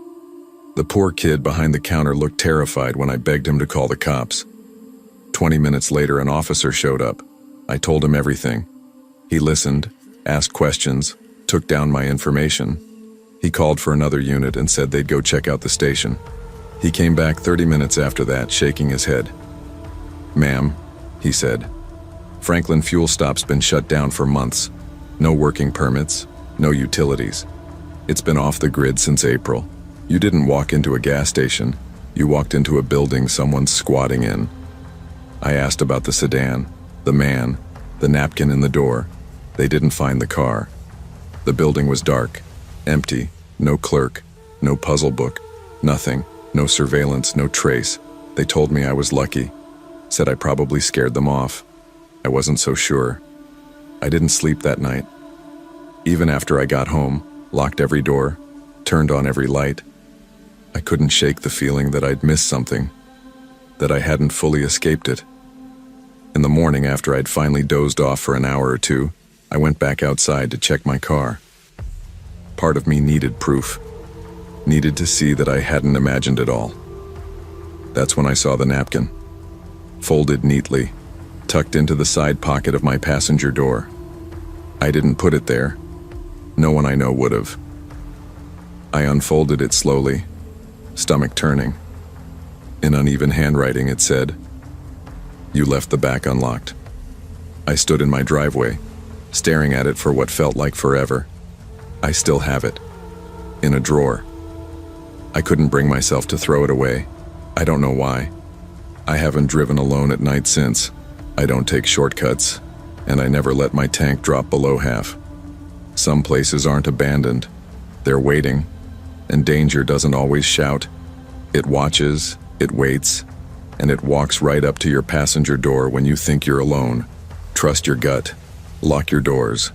The poor kid behind the counter looked terrified when I begged him to call the cops. 20 minutes later, an officer showed up. I told him everything. He listened, asked questions, took down my information. He called for another unit and said they'd go check out the station. He came back 30 minutes after that, shaking his head. "Ma'am," he said, "Franklin Fuel Stop's been shut down for months. No working permits, no utilities. It's been off the grid since April. You didn't walk into a gas station. You walked into a building someone's squatting in." I asked about the sedan. The man, the napkin in the door. They didn't find the car. The building was dark, empty, no clerk, no puzzle book, nothing, no surveillance, no trace. They told me I was lucky, said I probably scared them off. I wasn't so sure. I didn't sleep that night. Even after I got home, locked every door, turned on every light, I couldn't shake the feeling that I'd missed something, that I hadn't fully escaped it. In the morning, after I'd finally dozed off for an hour or two, I went back outside to check my car. Part of me needed proof, needed to see that I hadn't imagined it all. That's when I saw the napkin, folded neatly, tucked into the side pocket of my passenger door. I didn't put it there. No one I know would have. I unfolded it slowly, stomach turning. In uneven handwriting it said, "You left the back unlocked." I stood in my driveway, staring at it for what felt like forever. I still have it, in a drawer. I couldn't bring myself to throw it away. I don't know why. I haven't driven alone at night since. I don't take shortcuts, and I never let my tank drop below half. Some places aren't abandoned. They're waiting, and danger doesn't always shout. It watches, it waits, and it walks right up to your passenger door when you think you're alone. Trust your gut, lock your doors,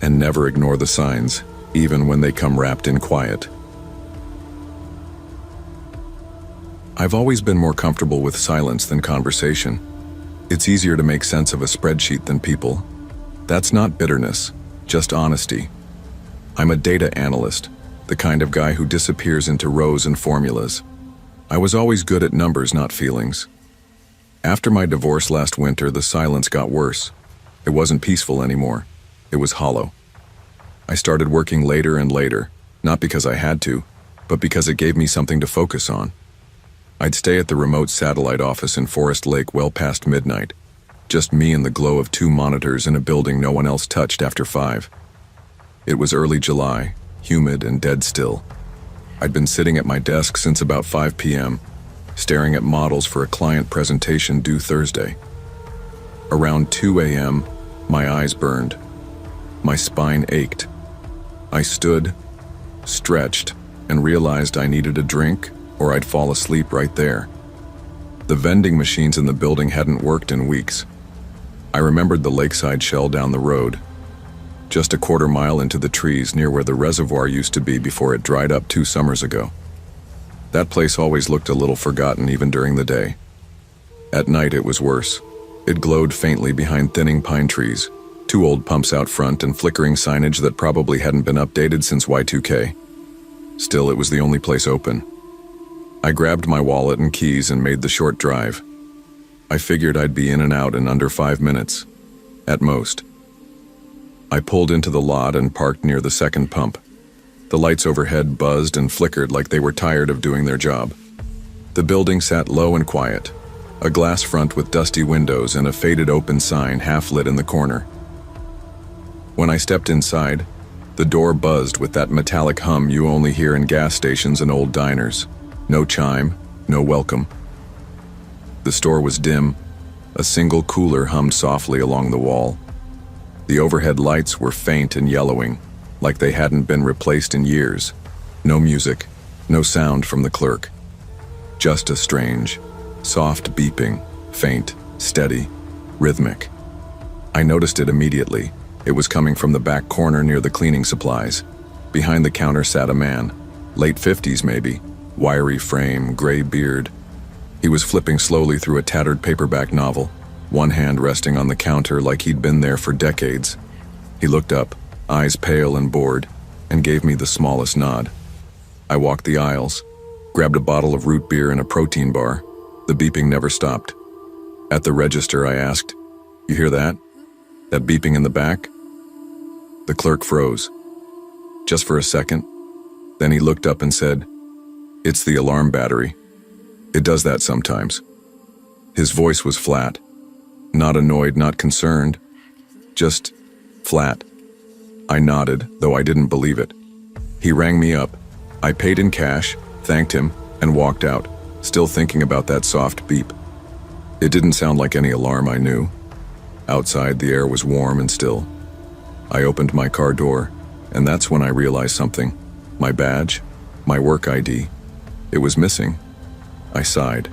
and never ignore the signs, even when they come wrapped in quiet. I've always been more comfortable with silence than conversation. It's easier to make sense of a spreadsheet than people. That's not bitterness, just honesty. I'm a data analyst, the kind of guy who disappears into rows and formulas. I was always good at numbers, not feelings. After my divorce last winter, the silence got worse. It wasn't peaceful anymore. It was hollow. I started working later and later, not because I had to, but because it gave me something to focus on. I'd stay at the remote satellite office in Forest Lake well past midnight, just me and the glow of 2 monitors in a building no one else touched after 5. It was early July, humid and dead still. I'd been sitting at my desk since about 5 p.m., staring at models for a client presentation due Thursday. Around 2 a.m., my eyes burned. My spine ached. I stood, stretched, and realized I needed a drink or I'd fall asleep right there. The vending machines in the building hadn't worked in weeks. I remembered the lakeside shell down the road, just a quarter mile into the trees near where the reservoir used to be before it dried up 2 summers ago. That place always looked a little forgotten even during the day. At night it was worse. It glowed faintly behind thinning pine trees, 2 old pumps out front and flickering signage that probably hadn't been updated since Y2K. Still, it was the only place open. I grabbed my wallet and keys and made the short drive. I figured I'd be in and out in under 5 minutes, at most. I pulled into the lot and parked near the second pump. The lights overhead buzzed and flickered like they were tired of doing their job. The building sat low and quiet, a glass front with dusty windows and a faded open sign half lit in the corner. When I stepped inside, the door buzzed with that metallic hum you only hear in gas stations and old diners. No chime, no welcome. The store was dim. A single cooler hummed softly along the wall. The overhead lights were faint and yellowing, like they hadn't been replaced in years. No music, no sound from the clerk. Just a strange, soft beeping, faint, steady, rhythmic. I noticed it immediately. It was coming from the back corner near the cleaning supplies. Behind the counter sat a man, late 50s maybe, wiry frame, gray beard. He was flipping slowly through a tattered paperback novel, one hand resting on the counter like he'd been there for decades. He looked up, eyes pale and bored, and gave me the smallest nod. I walked the aisles, grabbed a bottle of root beer and a protein bar. The beeping never stopped. At the register, I asked, "You hear that? That beeping in the back?" The clerk froze. Just for a second. Then he looked up and said, "It's the alarm battery. It does that sometimes." His voice was flat. Not annoyed, not concerned. Just flat. I nodded, though I didn't believe it. He rang me up. I paid in cash, thanked him, and walked out, still thinking about that soft beep. It didn't sound like any alarm I knew. Outside, the air was warm and still. I opened my car door, and that's when I realized something. My badge, my work ID, it was missing. I sighed.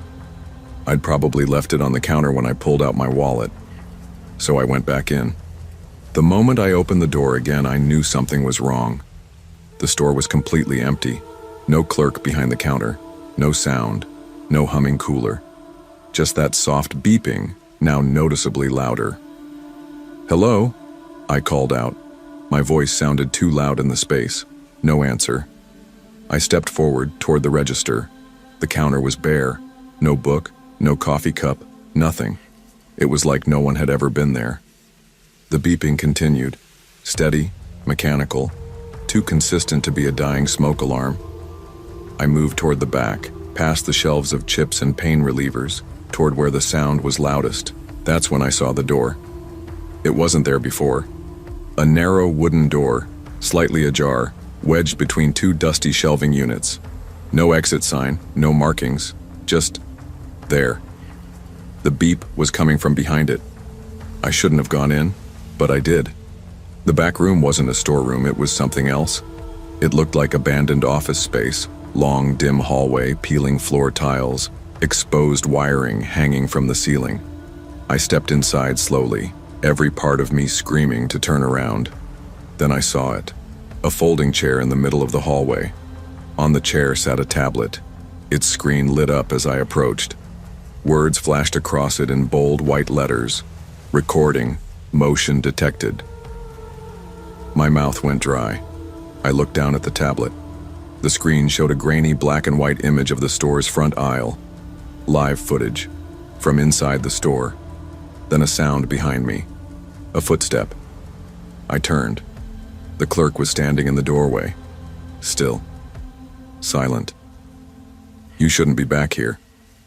I'd probably left it on the counter when I pulled out my wallet, so I went back in. The moment I opened the door again, I knew something was wrong. The store was completely empty. No clerk behind the counter, no sound, no humming cooler. Just that soft beeping, now noticeably louder. "Hello?" I called out. My voice sounded too loud in the space. No answer. I stepped forward toward the register. The counter was bare. No book, no coffee cup, nothing. It was like no one had ever been there. The beeping continued, steady, mechanical, too consistent to be a dying smoke alarm. I moved toward the back, past the shelves of chips and pain relievers, toward where the sound was loudest. That's when I saw the door. It wasn't there before. A narrow wooden door, slightly ajar, wedged between two dusty shelving units. No exit sign, no markings, just there. The beep was coming from behind it. I shouldn't have gone in, but I did. The back room wasn't a storeroom, it was something else. It looked like abandoned office space, long, dim hallway, peeling floor tiles, exposed wiring hanging from the ceiling. I stepped inside slowly, every part of me screaming to turn around. Then I saw it. A folding chair in the middle of the hallway. On the chair sat a tablet. Its screen lit up as I approached. Words flashed across it in bold white letters. Recording. Motion detected. My mouth went dry. I looked down at the tablet. The screen showed a grainy black and white image of the store's front aisle. Live footage. From inside the store. Then a sound behind me. A footstep. I turned. The clerk was standing in the doorway. Still. Silent. "You shouldn't be back here,"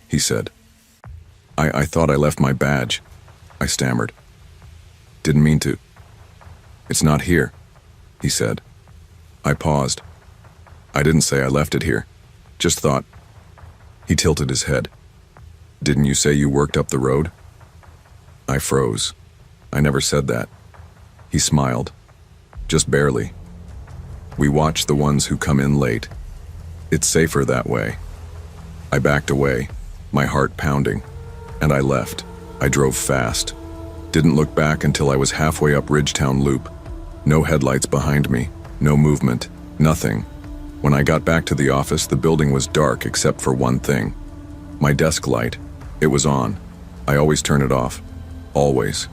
he said. I thought I left my badge," I stammered. "Didn't mean to." "It's not here," he said. I paused. "I didn't say I left it here. Just thought." He tilted his head. "Didn't you say you worked up the road?" I froze. "I never said that." He smiled. "Just barely. We watch the ones who come in late. It's safer that way." I backed away, my heart pounding, and I left. I drove fast. Didn't look back until I was halfway up Ridgetown Loop. No headlights behind me, no movement, nothing. When I got back to the office, the building was dark except for one thing. My desk light. It was on. I always turn it off. Always.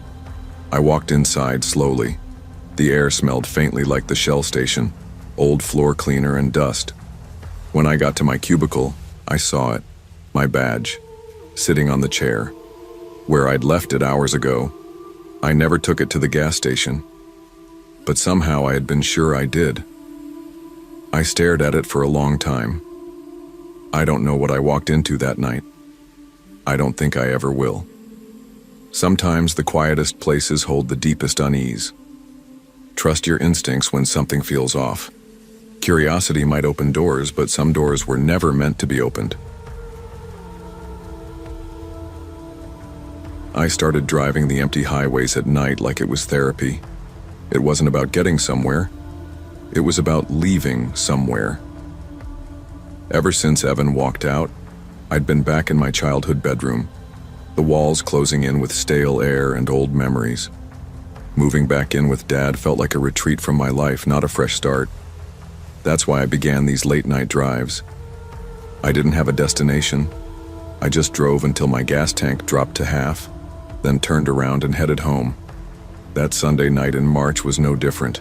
I walked inside slowly. The air smelled faintly like the Shell station, old floor cleaner and dust. When I got to my cubicle, I saw it, my badge, sitting on the chair, where I'd left it hours ago. I never took it to the gas station, but somehow I had been sure I did. I stared at it for a long time. I don't know what I walked into that night. I don't think I ever will. Sometimes the quietest places hold the deepest unease. Trust your instincts when something feels off. Curiosity might open doors, but some doors were never meant to be opened. I started driving the empty highways at night like it was therapy. It wasn't about getting somewhere. It was about leaving somewhere. Ever since Evan walked out, I'd been back in my childhood bedroom, the walls closing in with stale air and old memories. Moving back in with Dad felt like a retreat from my life, not a fresh start. That's why I began these late-night drives. I didn't have a destination. I just drove until my gas tank dropped to half, then turned around and headed home. That Sunday night in March was no different.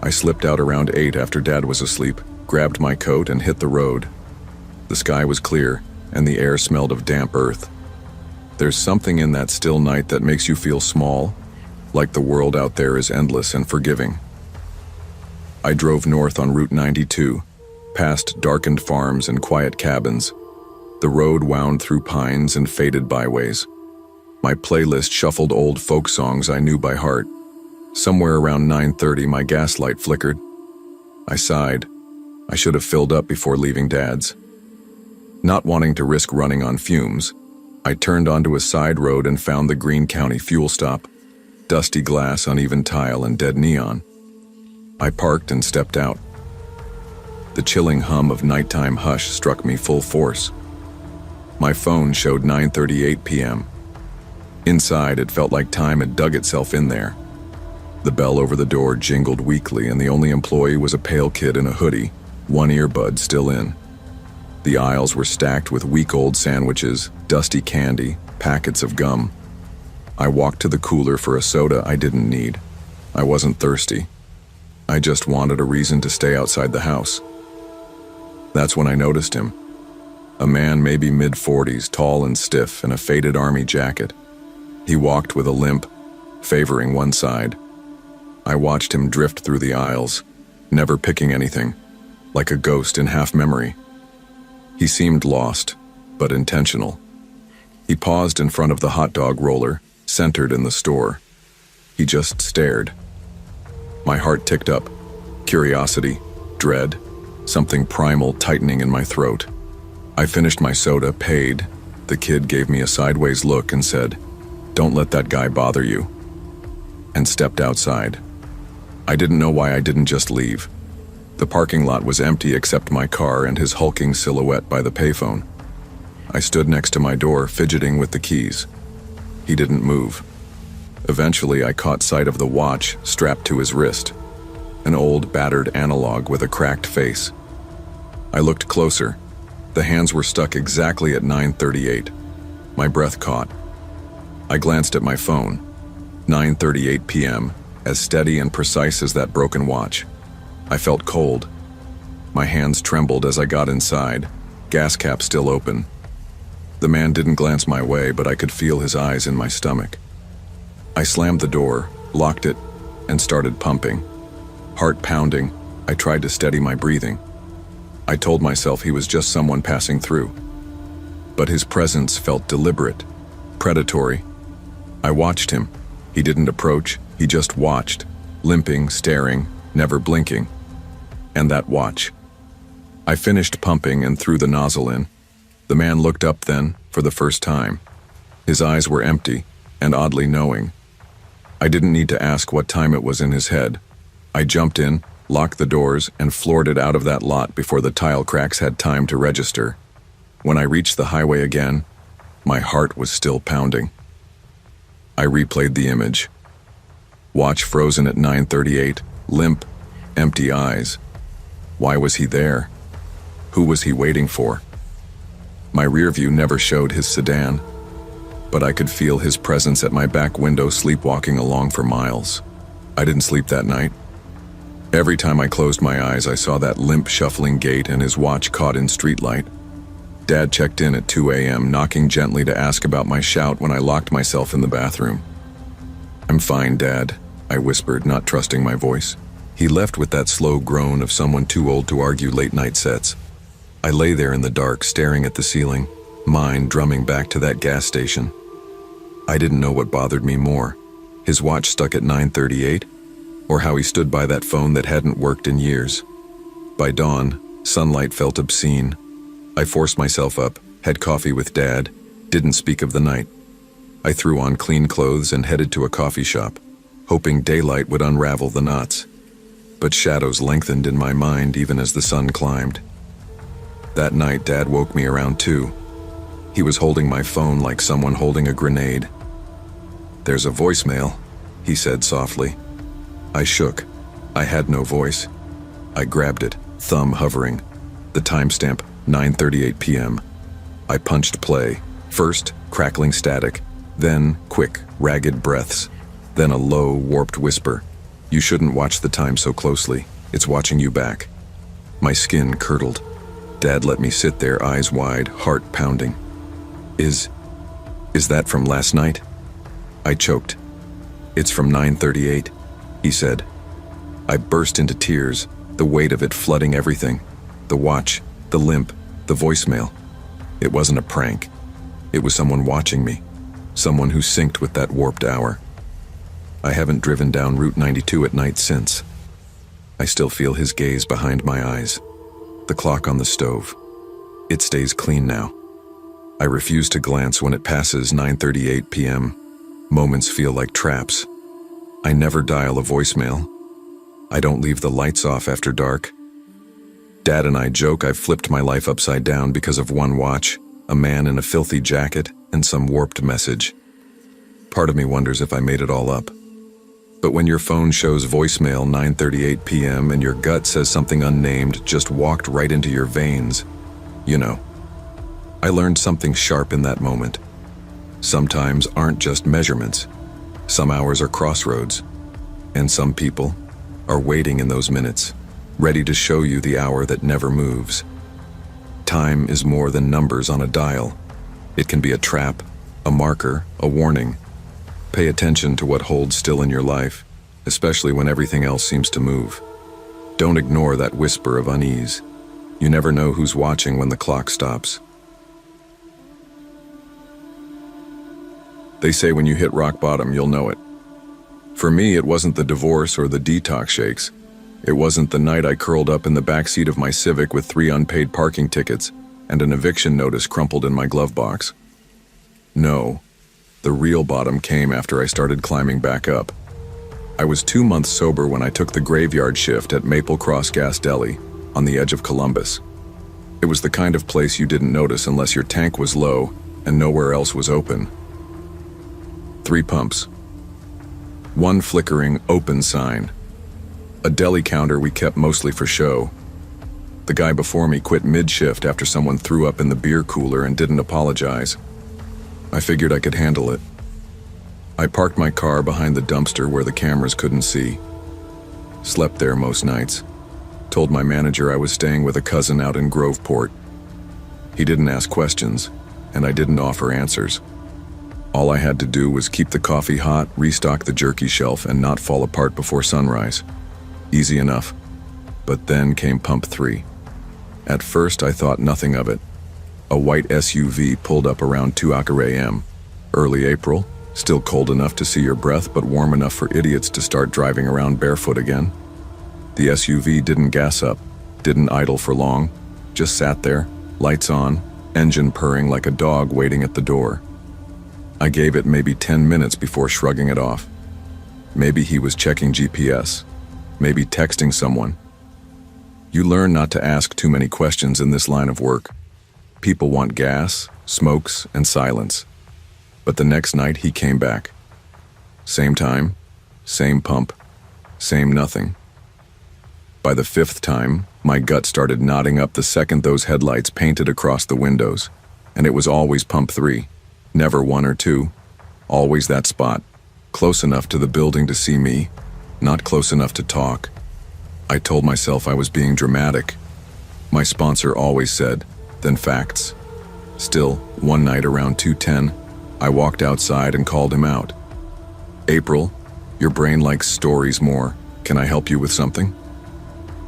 I slipped out around 8 after Dad was asleep, grabbed my coat and hit the road. The sky was clear, and the air smelled of damp earth. There's something in that still night that makes you feel small, like the world out there is endless and forgiving. I drove north on Route 92, past darkened farms and quiet cabins. The road wound through pines and faded byways. My playlist shuffled old folk songs I knew by heart. Somewhere around 9:30, my gas light flickered. I sighed. I should have filled up before leaving Dad's. Not wanting to risk running on fumes, I turned onto a side road and found the Greene County fuel stop. Dusty glass, uneven tile, and dead neon. I parked and stepped out. The chilling hum of nighttime hush struck me full force. My phone showed 9:38 p.m. Inside, it felt like time had dug itself in there. The bell over the door jingled weakly, and the only employee was a pale kid in a hoodie, one earbud still in. The aisles were stacked with week-old sandwiches, dusty candy, packets of gum. I walked to the cooler for a soda I didn't need. I wasn't thirsty. I just wanted a reason to stay outside the house. That's when I noticed him. A man maybe mid-40s, tall and stiff, in a faded army jacket. He walked with a limp, favoring one side. I watched him drift through the aisles, never picking anything, like a ghost in half-memory. He seemed lost, but intentional. He paused in front of the hot dog roller, centered in the store. He just stared. My heart ticked up. Curiosity, dread, something primal tightening in my throat. I finished my soda, paid. The kid gave me a sideways look and said, "Don't let that guy bother you," and stepped outside. I didn't know why I didn't just leave. The parking lot was empty except my car and his hulking silhouette by the payphone. I stood next to my door, fidgeting with the keys. He didn't move. Eventually, I caught sight of the watch strapped to his wrist, an old, battered analog with a cracked face. I looked closer. The hands were stuck exactly at 9:38. My breath caught. I glanced at my phone. 9:38 p.m., as steady and precise as that broken watch. I felt cold. My hands trembled as I got inside, gas cap still open. The man didn't glance my way, but I could feel his eyes in my stomach. I slammed the door, locked it, and started pumping. Heart pounding, I tried to steady my breathing. I told myself he was just someone passing through. But his presence felt deliberate, predatory. I watched him. He didn't approach, he just watched, limping, staring, never blinking. And that watch. I finished pumping and threw the nozzle in. The man looked up then, for the first time. His eyes were empty, and oddly knowing. I didn't need to ask what time it was in his head. I jumped in, locked the doors, and floored it out of that lot before the tile cracks had time to register. When I reached the highway again, my heart was still pounding. I replayed the image. Watch frozen at 9:38, limp, empty eyes. Why was he there? Who was he waiting for? My rear view never showed his sedan, but I could feel his presence at my back window sleepwalking along for miles. I didn't sleep that night. Every time I closed my eyes, I saw that limp, shuffling gait and his watch caught in streetlight. Dad checked in at 2 a.m., knocking gently to ask about my shout when I locked myself in the bathroom. "I'm fine, Dad," I whispered, not trusting my voice. He left with that slow groan of someone too old to argue late-night sets. I lay there in the dark, staring at the ceiling, mind drumming back to that gas station. I didn't know what bothered me more, his watch stuck at 9:38, or how he stood by that phone that hadn't worked in years. By dawn, sunlight felt obscene. I forced myself up, had coffee with Dad, didn't speak of the night. I threw on clean clothes and headed to a coffee shop, hoping daylight would unravel the knots. But shadows lengthened in my mind even as the sun climbed. That night, Dad woke me around 2. He was holding my phone like someone holding a grenade. "There's a voicemail," he said softly. I shook. I had no voice. I grabbed it, thumb hovering. The timestamp, 9:38 p.m. I punched play. First, crackling static. Then, quick, ragged breaths. Then a low, warped whisper. "You shouldn't watch the time so closely. It's watching you back." My skin curdled. Dad let me sit there, eyes wide, heart pounding. Is that from last night?" I choked. "It's from 9:38, he said. I burst into tears, the weight of it flooding everything. The watch, the limp, the voicemail. It wasn't a prank. It was someone watching me. Someone who synced with that warped hour. I haven't driven down Route 92 at night since. I still feel his gaze behind my eyes. The clock on the stove. It stays clean now. I refuse to glance when it passes 9:38 p.m. Moments feel like traps. I never dial a voicemail. I don't leave the lights off after dark. Dad and I joke I've flipped my life upside down because of one watch, a man in a filthy jacket, and some warped message. Part of me wonders if I made it all up. But when your phone shows voicemail 9:38 p.m. and your gut says something unnamed just walked right into your veins, you know. I learned something sharp in that moment. Sometimes aren't just measurements. Some hours are crossroads. And some people are waiting in those minutes, ready to show you the hour that never moves. Time is more than numbers on a dial. It can be a trap, a marker, a warning. Pay attention to what holds still in your life, especially when everything else seems to move. Don't ignore that whisper of unease. You never know who's watching when the clock stops. They say when you hit rock bottom, you'll know it. For me, it wasn't the divorce or the detox shakes. It wasn't the night I curled up in the backseat of my Civic with 3 unpaid parking tickets and an eviction notice crumpled in my glove box. No, the real bottom came after I started climbing back up. I was 2 months sober when I took the graveyard shift at Maple Cross Gas Deli on the edge of Columbus. It was the kind of place you didn't notice unless your tank was low and nowhere else was open. 3 pumps. 1 flickering open sign. A deli counter we kept mostly for show. The guy before me quit mid-shift after someone threw up in the beer cooler and didn't apologize. I figured I could handle it. I parked my car behind the dumpster where the cameras couldn't see. Slept there most nights. Told my manager I was staying with a cousin out in Groveport. He didn't ask questions, and I didn't offer answers. All I had to do was keep the coffee hot, restock the jerky shelf, and not fall apart before sunrise. Easy enough. But then came pump 3. At first, I thought nothing of it. A white SUV pulled up around 2 a.m. Early April, still cold enough to see your breath, but warm enough for idiots to start driving around barefoot again. The SUV didn't gas up, didn't idle for long, just sat there, lights on, engine purring like a dog waiting at the door. I gave it maybe 10 minutes before shrugging it off. Maybe he was checking GPS, maybe texting someone. You learn not to ask too many questions in this line of work. People want gas, smokes, and silence. But the next night he came back. Same time, same pump, same nothing. By the 5th time, my gut started knotting up the second those headlights painted across the windows, and it was always pump 3. Never 1 or 2, always that spot, close enough to the building to see me, not close enough to talk. I told myself I was being dramatic. My sponsor always said, then facts. Still, one night around 2:10, I walked outside and called him out. April, your brain likes stories more. Can I help you with something?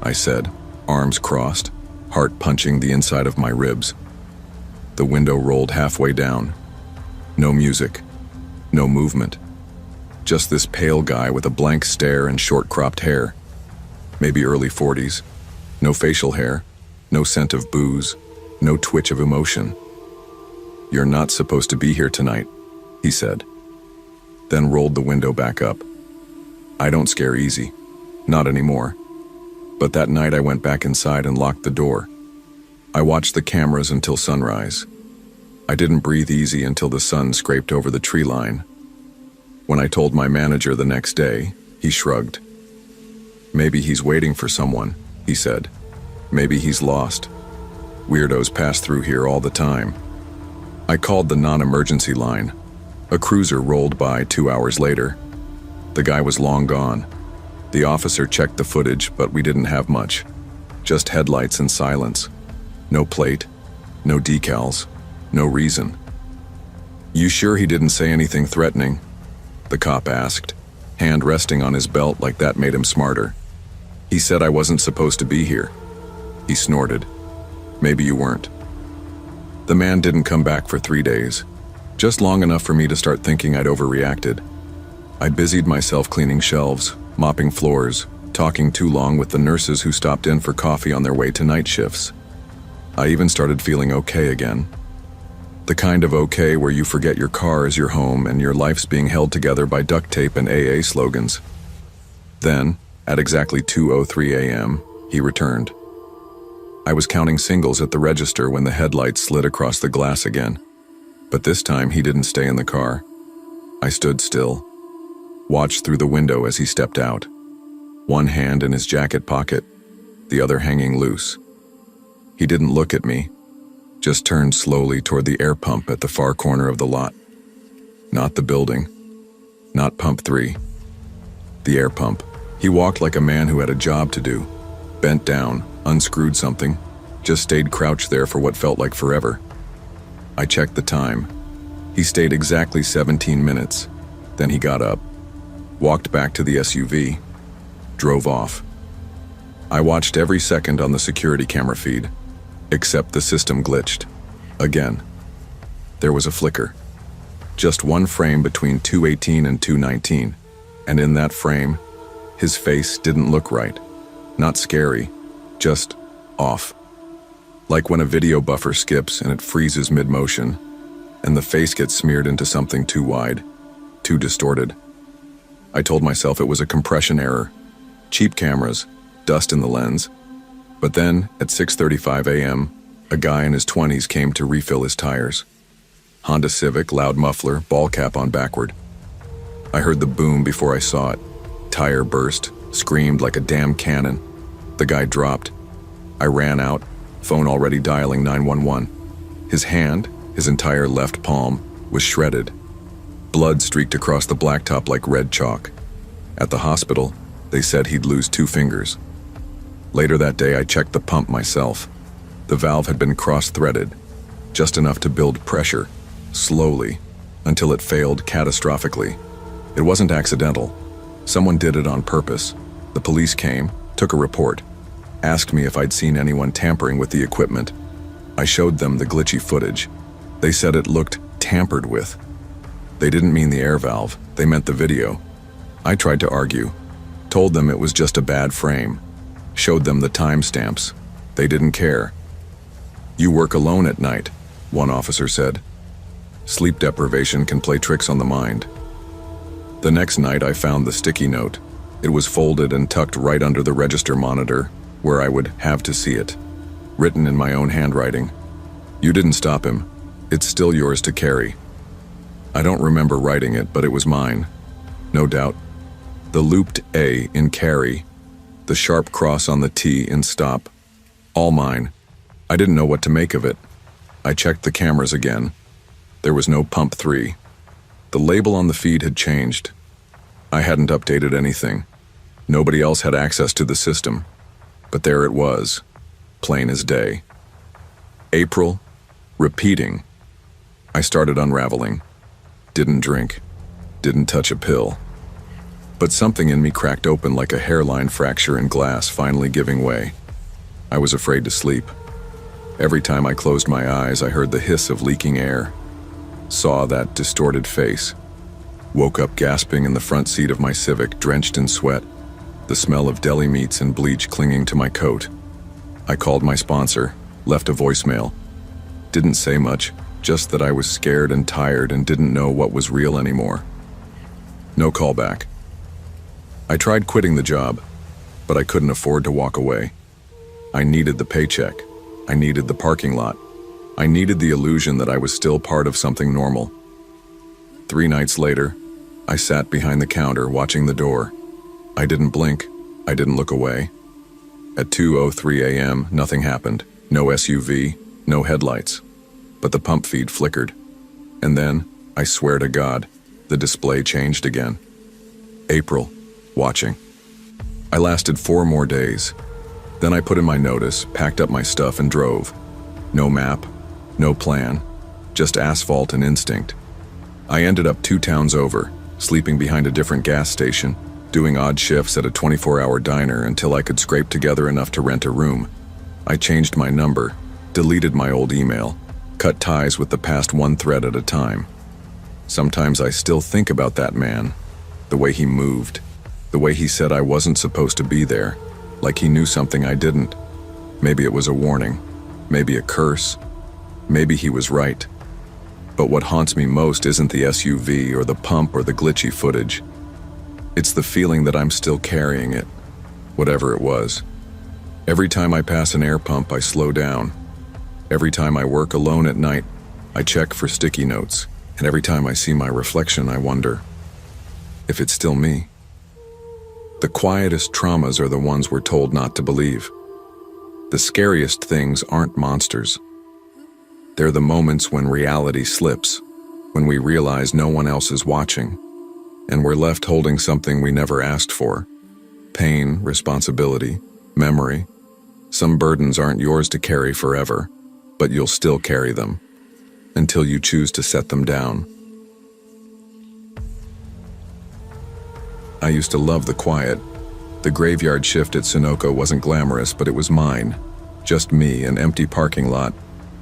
I said, arms crossed, heart punching the inside of my ribs. The window rolled halfway down. No music, no movement. Just this pale guy with a blank stare and short-cropped hair. Maybe early 40s. No facial hair, no scent of booze, no twitch of emotion. You're not supposed to be here tonight, he said. Then rolled the window back up. I don't scare easy. Not anymore. But that night I went back inside and locked the door. I watched the cameras until sunrise. I didn't breathe easy until the sun scraped over the tree line. When I told my manager the next day, he shrugged. Maybe he's waiting for someone, he said. Maybe he's lost. Weirdos pass through here all the time. I called the non-emergency line. A cruiser rolled by 2 hours later. The guy was long gone. The officer checked the footage, but we didn't have much. Just headlights and silence. No plate, no decals, no reason. You sure he didn't say anything threatening? The cop asked, hand resting on his belt like that made him smarter. He said I wasn't supposed to be here. He snorted. Maybe you weren't. The man didn't come back for 3 days, just long enough for me to start thinking I'd overreacted. I busied myself cleaning shelves, mopping floors, talking too long with the nurses who stopped in for coffee on their way to night shifts. I even started feeling okay again. The kind of okay where you forget your car is your home and your life's being held together by duct tape and AA slogans. Then, at exactly 2:03 a.m., he returned. I was counting singles at the register when the headlights slid across the glass again. But this time he didn't stay in the car. I stood still, watched through the window as he stepped out, one hand in his jacket pocket, the other hanging loose. He didn't look at me, just turned slowly toward the air pump at the far corner of the lot. Not the building, not pump 3. The air pump. He walked like a man who had a job to do, bent down, unscrewed something, just stayed crouched there for what felt like forever. I checked the time. He stayed exactly 17 minutes. Then he got up, walked back to the SUV, drove off. I watched every second on the security camera feed, except the system glitched. Again. There was a flicker. Just one frame between 2:18 and 2:19, and in that frame, his face didn't look right. Not scary, just off. Like when a video buffer skips and it freezes mid-motion, and the face gets smeared into something too wide, too distorted. I told myself it was a compression error, cheap cameras, dust in the lens. But then, at 6:35 a.m., a guy in his 20s came to refill his tires. Honda Civic, loud muffler, ball cap on backward. I heard the boom before I saw it. Tire burst, screamed like a damn cannon. The guy dropped. I ran out, phone already dialing 911. His hand, his entire left palm, was shredded. Blood streaked across the blacktop like red chalk. At the hospital, they said he'd lose 2 fingers. Later that day, I checked the pump myself. The valve had been cross-threaded, just enough to build pressure, slowly, until it failed catastrophically. It wasn't accidental. Someone did it on purpose. The police came, took a report, asked me if I'd seen anyone tampering with the equipment. I showed them the glitchy footage. They said it looked tampered with. They didn't mean the air valve, they meant the video. I tried to argue, told them it was just a bad frame, showed them the timestamps. They didn't care. "You work alone at night," one officer said. "Sleep deprivation can play tricks on the mind." The next night I found the sticky note. It was folded and tucked right under the register monitor, where I would have to see it. Written in my own handwriting. "You didn't stop him. It's still yours to carry." I don't remember writing it, but it was mine. No doubt. The looped A in carry, the sharp cross on the T in stop. All mine. I didn't know what to make of it. I checked the cameras again. There was no pump 3. The label on the feed had changed. I hadn't updated anything. Nobody else had access to the system. But there it was, plain as day. April, repeating. I started unraveling. Didn't drink. Didn't touch a pill. But something in me cracked open like a hairline fracture in glass, finally giving way. I was afraid to sleep. Every time I closed my eyes, I heard the hiss of leaking air. Saw that distorted face. Woke up gasping in the front seat of my Civic, drenched in sweat, the smell of deli meats and bleach clinging to my coat. I called my sponsor, left a voicemail. Didn't say much, just that I was scared and tired and didn't know what was real anymore. No callback. I tried quitting the job, but I couldn't afford to walk away. I needed the paycheck. I needed the parking lot. I needed the illusion that I was still part of something normal. 3 nights later, I sat behind the counter watching the door. I didn't blink. I didn't look away. At 2:03 a.m., nothing happened. No SUV, no headlights. But the pump feed flickered. And then, I swear to God, the display changed again. April, watching. I lasted 4 more days. Then I put in my notice, packed up my stuff and drove. No map, no plan, just asphalt and instinct. I ended up 2 towns over, sleeping behind a different gas station, doing odd shifts at a 24-hour diner until I could scrape together enough to rent a room. I changed my number, deleted my old email, cut ties with the past one thread at a time. Sometimes I still think about that man, the way he moved, the way he said I wasn't supposed to be there, like he knew something I didn't. Maybe it was a warning, maybe a curse, maybe he was right. But what haunts me most isn't the SUV or the pump or the glitchy footage. It's the feeling that I'm still carrying it, whatever it was. Every time I pass an air pump, I slow down. Every time I work alone at night, I check for sticky notes. And every time I see my reflection, I wonder if it's still me. The quietest traumas are the ones we're told not to believe. The scariest things aren't monsters. They're the moments when reality slips, when we realize no one else is watching, and we're left holding something we never asked for. Pain, responsibility, memory. Some burdens aren't yours to carry forever, but you'll still carry them until you choose to set them down. I used to love the quiet. The graveyard shift at Sunoco wasn't glamorous, but it was mine. Just me, an empty parking lot,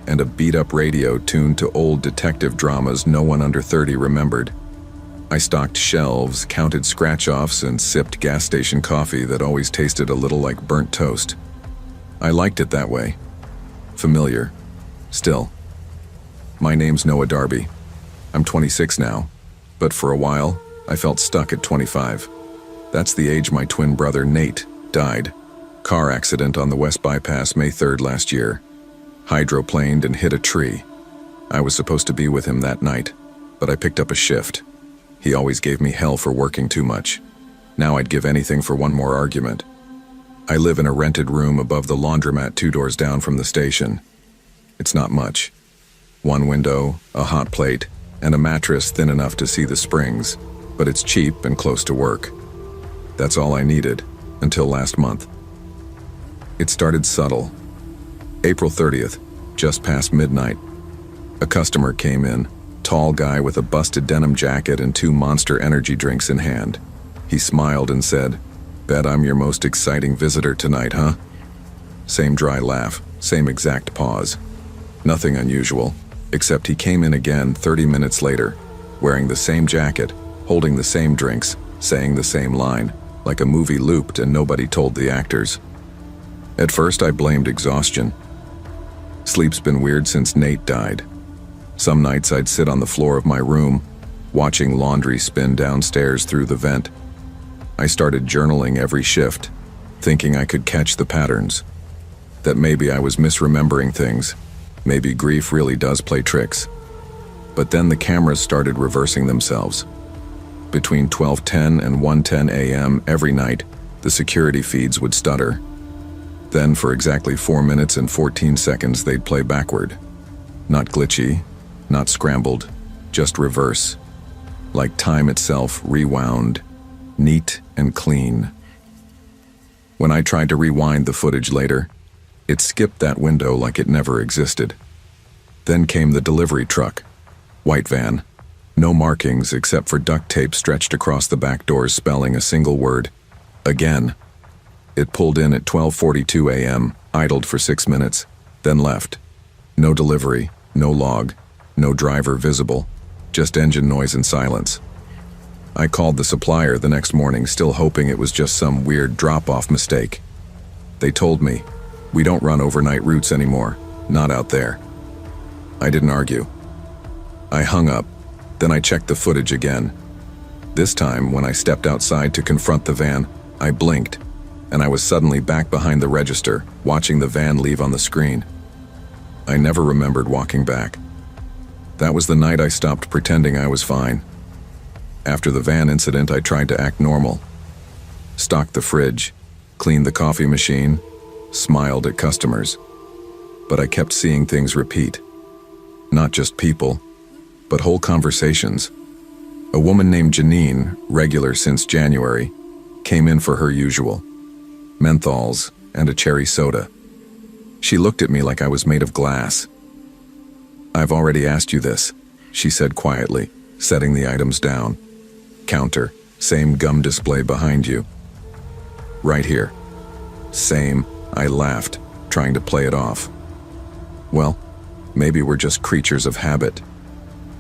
and a beat-up radio tuned to old detective dramas no one under 30 remembered. I stocked shelves, counted scratch-offs, and sipped gas station coffee that always tasted a little like burnt toast. I liked it that way. Familiar. Still. My name's Noah Darby. I'm 26 now, but for a while, I felt stuck at 25. That's the age my twin brother Nate died. Car accident on the West Bypass May 3rd last year. Hydroplaned and hit a tree. I was supposed to be with him that night, but I picked up a shift. He always gave me hell for working too much. Now I'd give anything for one more argument. I live in a rented room above the laundromat 2 doors down from the station. It's not much. One window, a hot plate, and a mattress thin enough to see the springs, but it's cheap and close to work. That's all I needed, until last month. It started subtle. April 30th, just past midnight. A customer came in, tall guy with a busted denim jacket and 2 Monster energy drinks in hand. He smiled and said, "Bet I'm your most exciting visitor tonight, huh?" Same dry laugh, same exact pause. Nothing unusual, except he came in again 30 minutes later, wearing the same jacket, holding the same drinks, saying the same line, like a movie looped and nobody told the actors. At first I blamed exhaustion. Sleep's been weird since Nate died. Some nights I'd sit on the floor of my room, watching laundry spin downstairs through the vent. I started journaling every shift, thinking I could catch the patterns. That maybe I was misremembering things. Maybe grief really does play tricks. But then the cameras started reversing themselves. Between 12:10 and 1:10 a.m. every night, the security feeds would stutter. Then for exactly 4 minutes and 14 seconds they'd play backward. Not glitchy, not scrambled, just reverse. Like time itself rewound, neat and clean. When I tried to rewind the footage later, it skipped that window like it never existed. Then came the delivery truck. White van. No markings except for duct tape stretched across the back doors spelling a single word. Again. It pulled in at 12:42 a.m., idled for 6 minutes, then left. No delivery, no log, no driver visible, just engine noise and silence. I called the supplier the next morning, still hoping it was just some weird drop-off mistake. They told me, "We don't run overnight routes anymore, not out there." I didn't argue. I hung up, then I checked the footage again. This time, when I stepped outside to confront the van, I blinked, and I was suddenly back behind the register, watching the van leave on the screen. I never remembered walking back. That was the night I stopped pretending I was fine. After the van incident, I tried to act normal. Stocked the fridge, cleaned the coffee machine, smiled at customers. But I kept seeing things repeat. Not just people, but whole conversations. A woman named Janine, regular since January, came in for her usual. Menthols and a cherry soda. She looked at me like I was made of glass. "I've already asked you this," she said quietly, setting the items down. "Counter, same gum display behind you." "Right here." "Same," I laughed, trying to play it off. "Well, maybe we're just creatures of habit."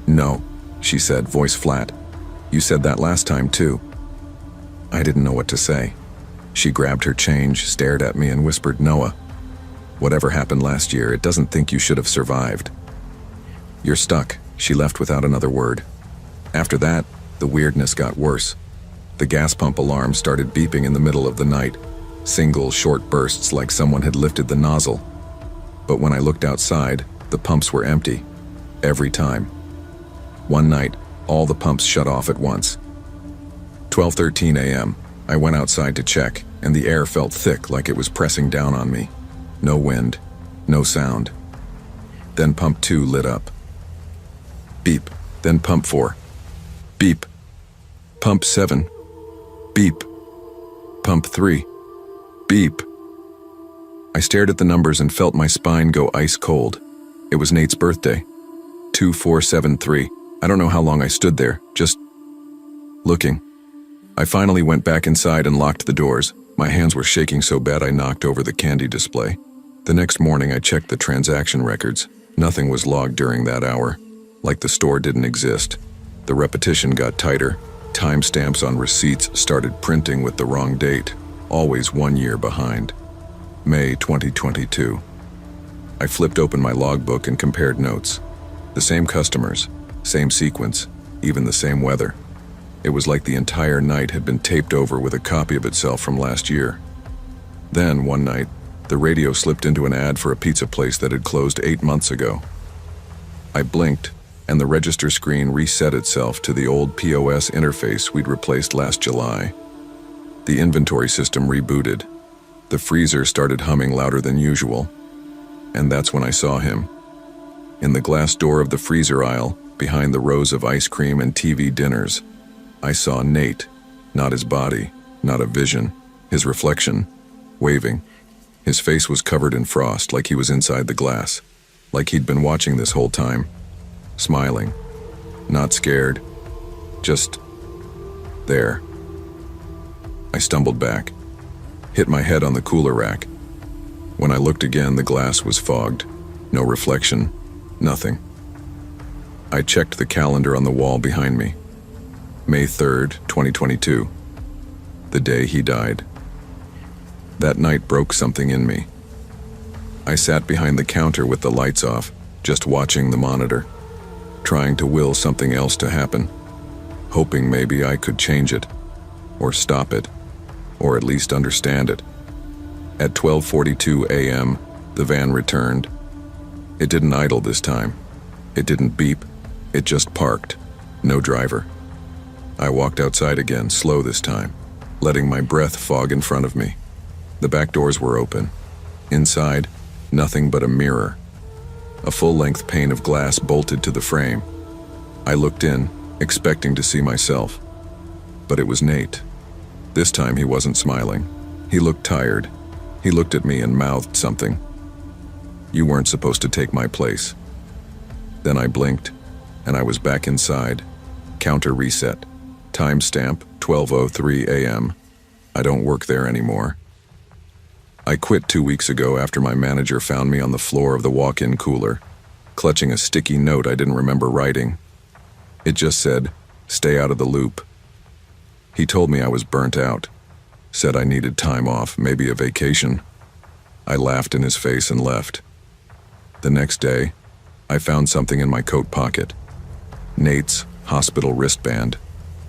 "No," she said, voice flat. "You said that last time too." I didn't know what to say. She grabbed her change, stared at me, and whispered, "Noah, whatever happened last year, it doesn't think you should have survived. You're stuck." She left without another word. After that, the weirdness got worse. The gas pump alarm started beeping in the middle of the night, single short bursts like someone had lifted the nozzle. But when I looked outside, the pumps were empty. Every time. One night, all the pumps shut off at once. 12:13 a.m., I went outside to check, and the air felt thick like it was pressing down on me. No wind, no sound. Then pump 2 lit up. Beep. Then pump 4. Beep. Pump 7. Beep. Pump 3. Beep. I stared at the numbers and felt my spine go ice cold. It was Nate's birthday. 2473. I don't know how long I stood there, just looking. I finally went back inside and locked the doors. My hands were shaking so bad I knocked over the candy display. The next morning I checked the transaction records. Nothing was logged during that hour, like the store didn't exist. The repetition got tighter. Timestamps on receipts started printing with the wrong date, always 1 year behind. May 2022. I flipped open my logbook and compared notes. The same customers, same sequence, even the same weather. It was like the entire night had been taped over with a copy of itself from last year. Then, one night, the radio slipped into an ad for a pizza place that had closed 8 months ago. I blinked, and the register screen reset itself to the old POS interface we'd replaced last July. The inventory system rebooted. The freezer started humming louder than usual. And that's when I saw him. In the glass door of the freezer aisle, behind the rows of ice cream and TV dinners, I saw Nate, not his body, not a vision, his reflection, waving. His face was covered in frost like he was inside the glass, like he'd been watching this whole time, smiling, not scared, just there. I stumbled back, hit my head on the cooler rack. When I looked again, the glass was fogged, no reflection, nothing. I checked the calendar on the wall behind me. May 3rd, 2022, the day he died. That night broke something in me. I sat behind the counter with the lights off, just watching the monitor, trying to will something else to happen, hoping maybe I could change it, or stop it, or at least understand it. At 12:42 a.m., the van returned. It didn't idle this time. It didn't beep. It just parked. No driver. I walked outside again, slow this time, letting my breath fog in front of me. The back doors were open. Inside, nothing but a mirror. A full-length pane of glass bolted to the frame. I looked in, expecting to see myself. But it was Nate. This time he wasn't smiling. He looked tired. He looked at me and mouthed something. "You weren't supposed to take my place." Then I blinked, and I was back inside. Counter reset. Timestamp 12:03 a.m. I don't work there anymore. I quit 2 weeks ago after my manager found me on the floor of the walk-in cooler, clutching a sticky note I didn't remember writing. It just said, "Stay out of the loop." He told me I was burnt out, said I needed time off, maybe a vacation. I laughed in his face and left. The next day, I found something in my coat pocket. Nate's hospital wristband.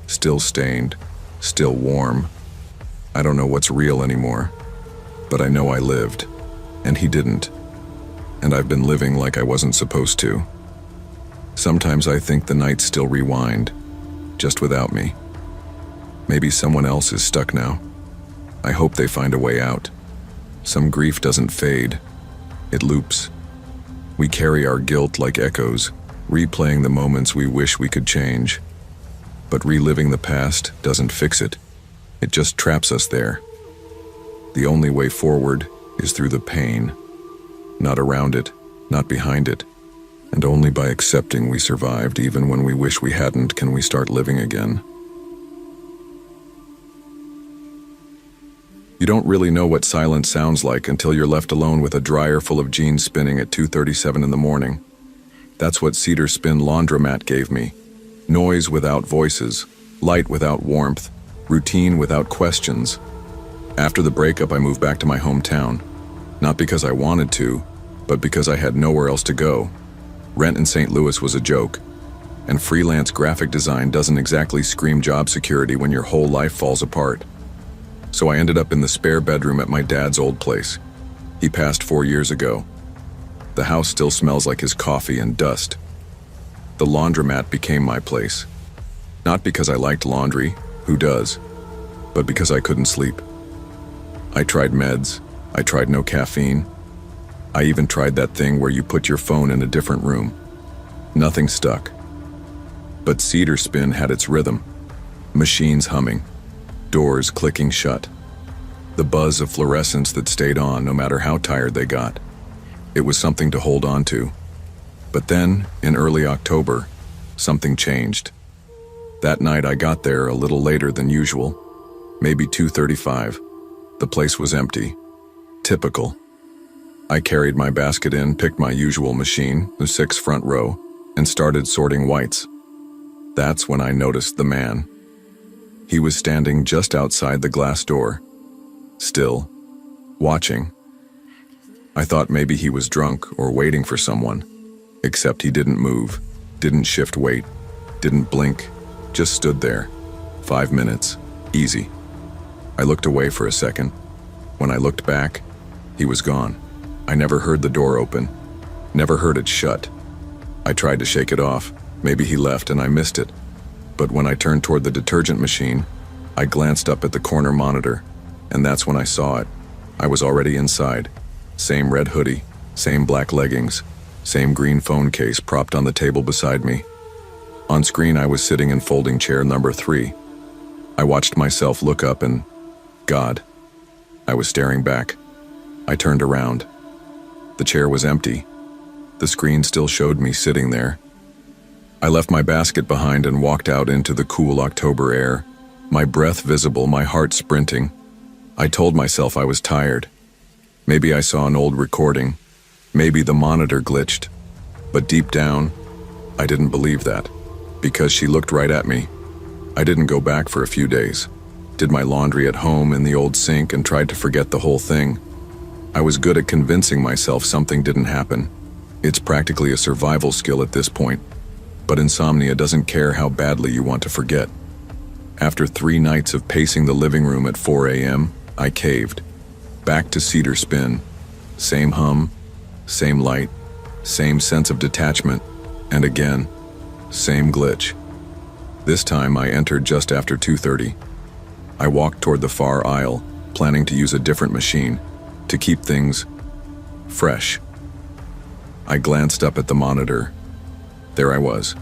Still stained, still warm. I don't know what's real anymore, but I know I lived, and he didn't. And I've been living like I wasn't supposed to. Sometimes I think the nights still rewind, just without me. Maybe someone else is stuck now. I hope they find a way out. Some grief doesn't fade. It loops. We carry our guilt like echoes, replaying the moments we wish we could change. But reliving the past doesn't fix it. It just traps us there. The only way forward is through the pain. Not around it, not behind it. And only by accepting we survived even when we wish we hadn't can we start living again. You don't really know what silence sounds like until you're left alone with a dryer full of jeans spinning at 2:37 in the morning. That's what Cedar Spin Laundromat gave me. Noise without voices, light without warmth, routine without questions. After the breakup, I moved back to my hometown. Not because I wanted to, but because I had nowhere else to go. Rent in St. Louis was a joke. and freelance graphic design doesn't exactly scream job security when your whole life falls apart. So I ended up in the spare bedroom at my dad's old place. He passed 4 years ago. The house still smells like his coffee and dust. The laundromat became my place. Not because I liked laundry, who does, but because I couldn't sleep. I tried meds, I tried no caffeine. I even tried that thing where you put your phone in a different room. Nothing stuck. But Cedar Spin had its rhythm. Machines humming, doors clicking shut. The buzz of fluorescence that stayed on no matter how tired they got. It was something to hold on to. But then, in early October, something changed. That night I got there a little later than usual, maybe 2:35. The place was empty. Typical. I carried my basket in, picked my usual machine, the 6 front row, and started sorting whites. That's when I noticed the man. He was standing just outside the glass door, still, watching. I thought maybe he was drunk or waiting for someone, except he didn't move, didn't shift weight, didn't blink, just stood there. 5 minutes, easy. I looked away for a second. When I looked back, he was gone. I never heard the door open, never heard it shut. I tried to shake it off. Maybe he left and I missed it. But when I turned toward the detergent machine, I glanced up at the corner monitor, and that's when I saw it. I was already inside. Same red hoodie, same black leggings, same green phone case propped on the table beside me. On screen, I was sitting in folding chair number 3. I watched myself look up and, God, I was staring back. I turned around. The chair was empty. The screen still showed me sitting there. I left my basket behind and walked out into the cool October air, my breath visible, my heart sprinting. I told myself I was tired. Maybe I saw an old recording. Maybe the monitor glitched. But deep down, I didn't believe that, because she looked right at me. I didn't go back for a few days. Did my laundry at home in the old sink and tried to forget the whole thing. I was good at convincing myself something didn't happen. It's practically a survival skill at this point. But insomnia doesn't care how badly you want to forget. After 3 nights of pacing the living room at 4 a.m., I caved. Back to Cedar Spin. Same hum, same light, same sense of detachment, and again, same glitch. This time I entered just after 2:30. I walked toward the far aisle, planning to use a different machine, to keep things fresh. I glanced up at the monitor. There I was.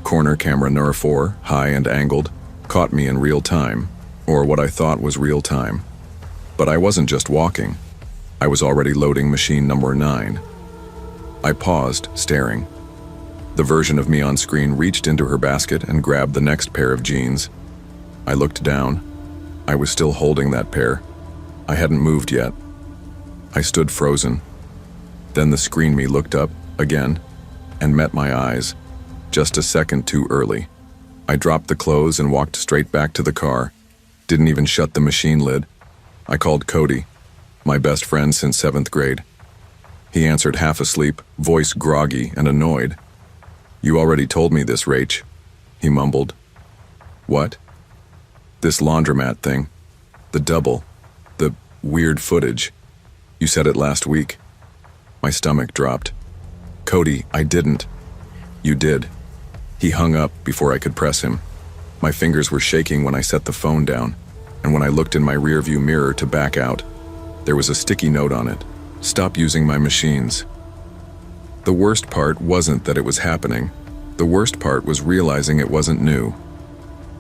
Corner camera number 4, high and angled, caught me in real time, or what I thought was real time. But I wasn't just walking. I was already loading machine number 9. I paused, staring. The version of me on screen reached into her basket and grabbed the next pair of jeans. I looked down. I was still holding that pair. I hadn't moved yet. I stood frozen. Then the screen me looked up, again, and met my eyes, just a second too early. I dropped the clothes and walked straight back to the car. Didn't even shut the machine lid. I called Cody, my best friend since 7th grade. He answered half asleep, voice groggy and annoyed. "You already told me this, Rach," he mumbled. "What?" "This laundromat thing. The double. The weird footage. You said it last week." My stomach dropped. "Cody, I didn't." "You did." He hung up before I could press him. My fingers were shaking when I set the phone down, and when I looked in my rearview mirror to back out, there was a sticky note on it. "Stop using my machines." The worst part wasn't that it was happening. The worst part was realizing it wasn't new.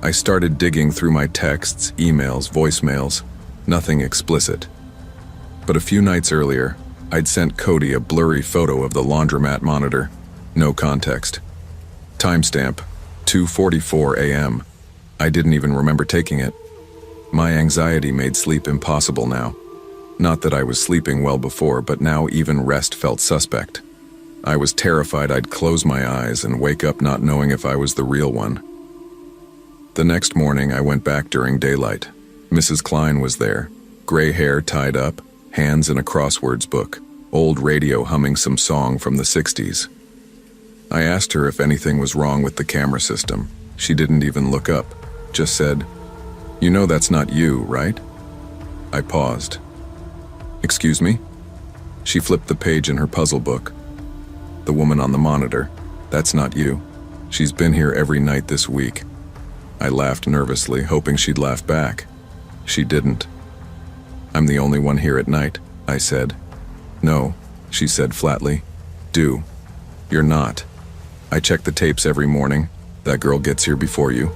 I started digging through my texts, emails, voicemails, nothing explicit. But a few nights earlier, I'd sent Cody a blurry photo of the laundromat monitor. No context. Timestamp, 2:44 a.m. I didn't even remember taking it. My anxiety made sleep impossible now. Not that I was sleeping well before, but now even rest felt suspect. I was terrified I'd close my eyes and wake up not knowing if I was the real one. The next morning I went back during daylight. Mrs. Klein was there, gray hair tied up, hands in a crosswords book, old radio humming some song from the 60s. I asked her if anything was wrong with the camera system. She didn't even look up, just said, "You know that's not you, right?" I paused. "Excuse me?" She flipped the page in her puzzle book. "The woman on the monitor, that's not you. She's been here every night this week." I laughed nervously, hoping she'd laugh back. She didn't. "I'm the only one here at night," I said. "No," she said flatly. You're not. I check the tapes every morning. That girl gets here before you."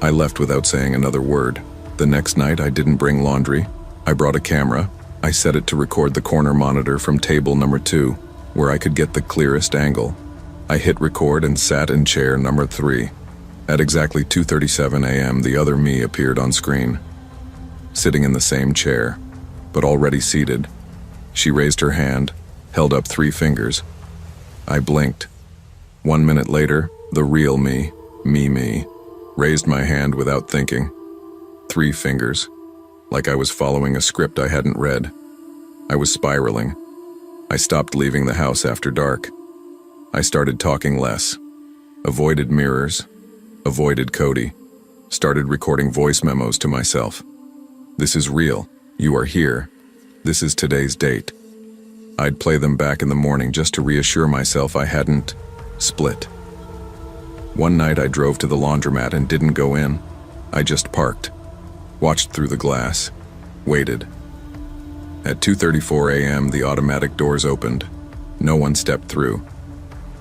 I left without saying another word. The next night I didn't bring laundry. I brought a camera. I set it to record the corner monitor from table number 2, where I could get the clearest angle. I hit record and sat in chair number 3. At exactly 2:37 a.m., the other me appeared on screen, sitting in the same chair, but already seated. She raised her hand, held up 3 fingers. I blinked. 1 minute later, the real me, raised my hand without thinking. 3 fingers, like I was following a script I hadn't read. I was spiraling. I stopped leaving the house after dark. I started talking less. Avoided mirrors. Avoided Cody. Started recording voice memos to myself. "This is real. You are here. This is today's date." I'd play them back in the morning just to reassure myself I hadn't split. One night I drove to the laundromat and didn't go in. I just parked, watched through the glass, waited. At 2:34 a.m. the automatic doors opened. No one stepped through.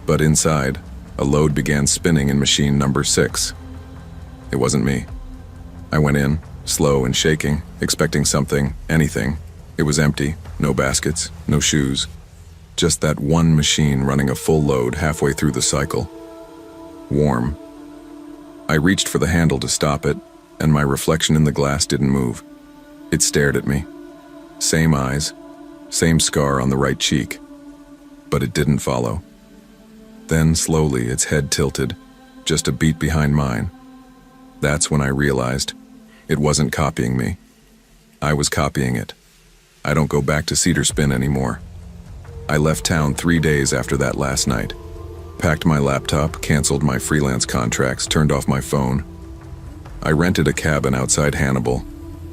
But inside, a load began spinning in machine number 6. It wasn't me. I went in, slow and shaking, expecting something, anything. It was empty, no baskets, no shoes. Just that one machine running a full load halfway through the cycle. Warm. I reached for the handle to stop it, and my reflection in the glass didn't move. It stared at me. Same eyes, same scar on the right cheek. But it didn't follow. Then, slowly, its head tilted, just a beat behind mine. That's when I realized it wasn't copying me. I was copying it. I don't go back to Cedar Spin anymore. I left town 3 days after that last night. Packed my laptop, canceled my freelance contracts, turned off my phone. I rented a cabin outside Hannibal.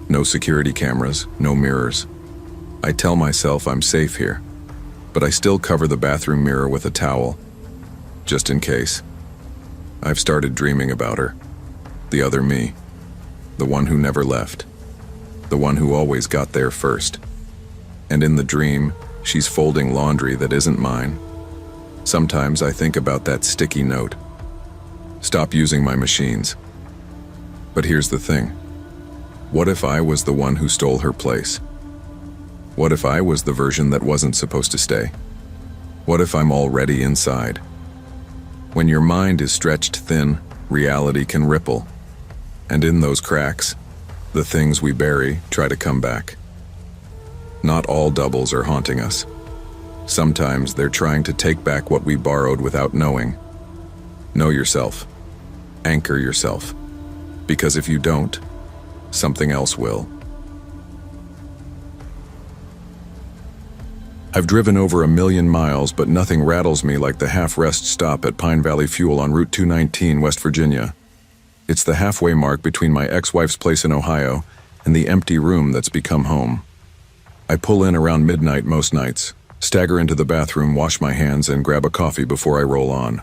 No security cameras, no mirrors. I tell myself I'm safe here, but I still cover the bathroom mirror with a towel, just in case. I've started dreaming about her. The other me. The one who never left. The one who always got there first. And in the dream, she's folding laundry that isn't mine. Sometimes I think about that sticky note. Stop using my machines. But here's the thing. What if I was the one who stole her place? What if I was the version that wasn't supposed to stay? What if I'm already inside? When your mind is stretched thin, reality can ripple. And in those cracks, the things we bury try to come back. Not all doubles are haunting us. Sometimes they're trying to take back what we borrowed without knowing. Know yourself. Anchor yourself. Because if you don't, something else will. I've driven over 1,000,000 miles, but nothing rattles me like the half-rest stop at Pine Valley Fuel on Route 219, West Virginia. It's the halfway mark between my ex-wife's place in Ohio and the empty room that's become home. I pull in around midnight most nights, stagger into the bathroom, wash my hands, and grab a coffee before I roll on.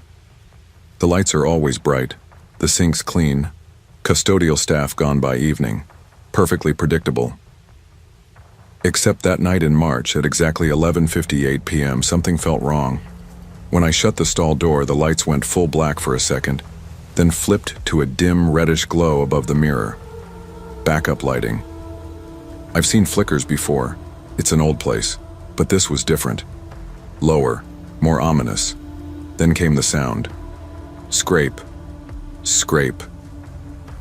The lights are always bright, the sinks clean, custodial staff gone by evening, perfectly predictable. Except that night in March at exactly 11:58 p.m. something felt wrong. When I shut the stall door, the lights went full black for a second, then flipped to a dim reddish glow above the mirror. Backup lighting. I've seen flickers before. It's an old place, but this was different. Lower, more ominous. Then came the sound. Scrape. Scrape.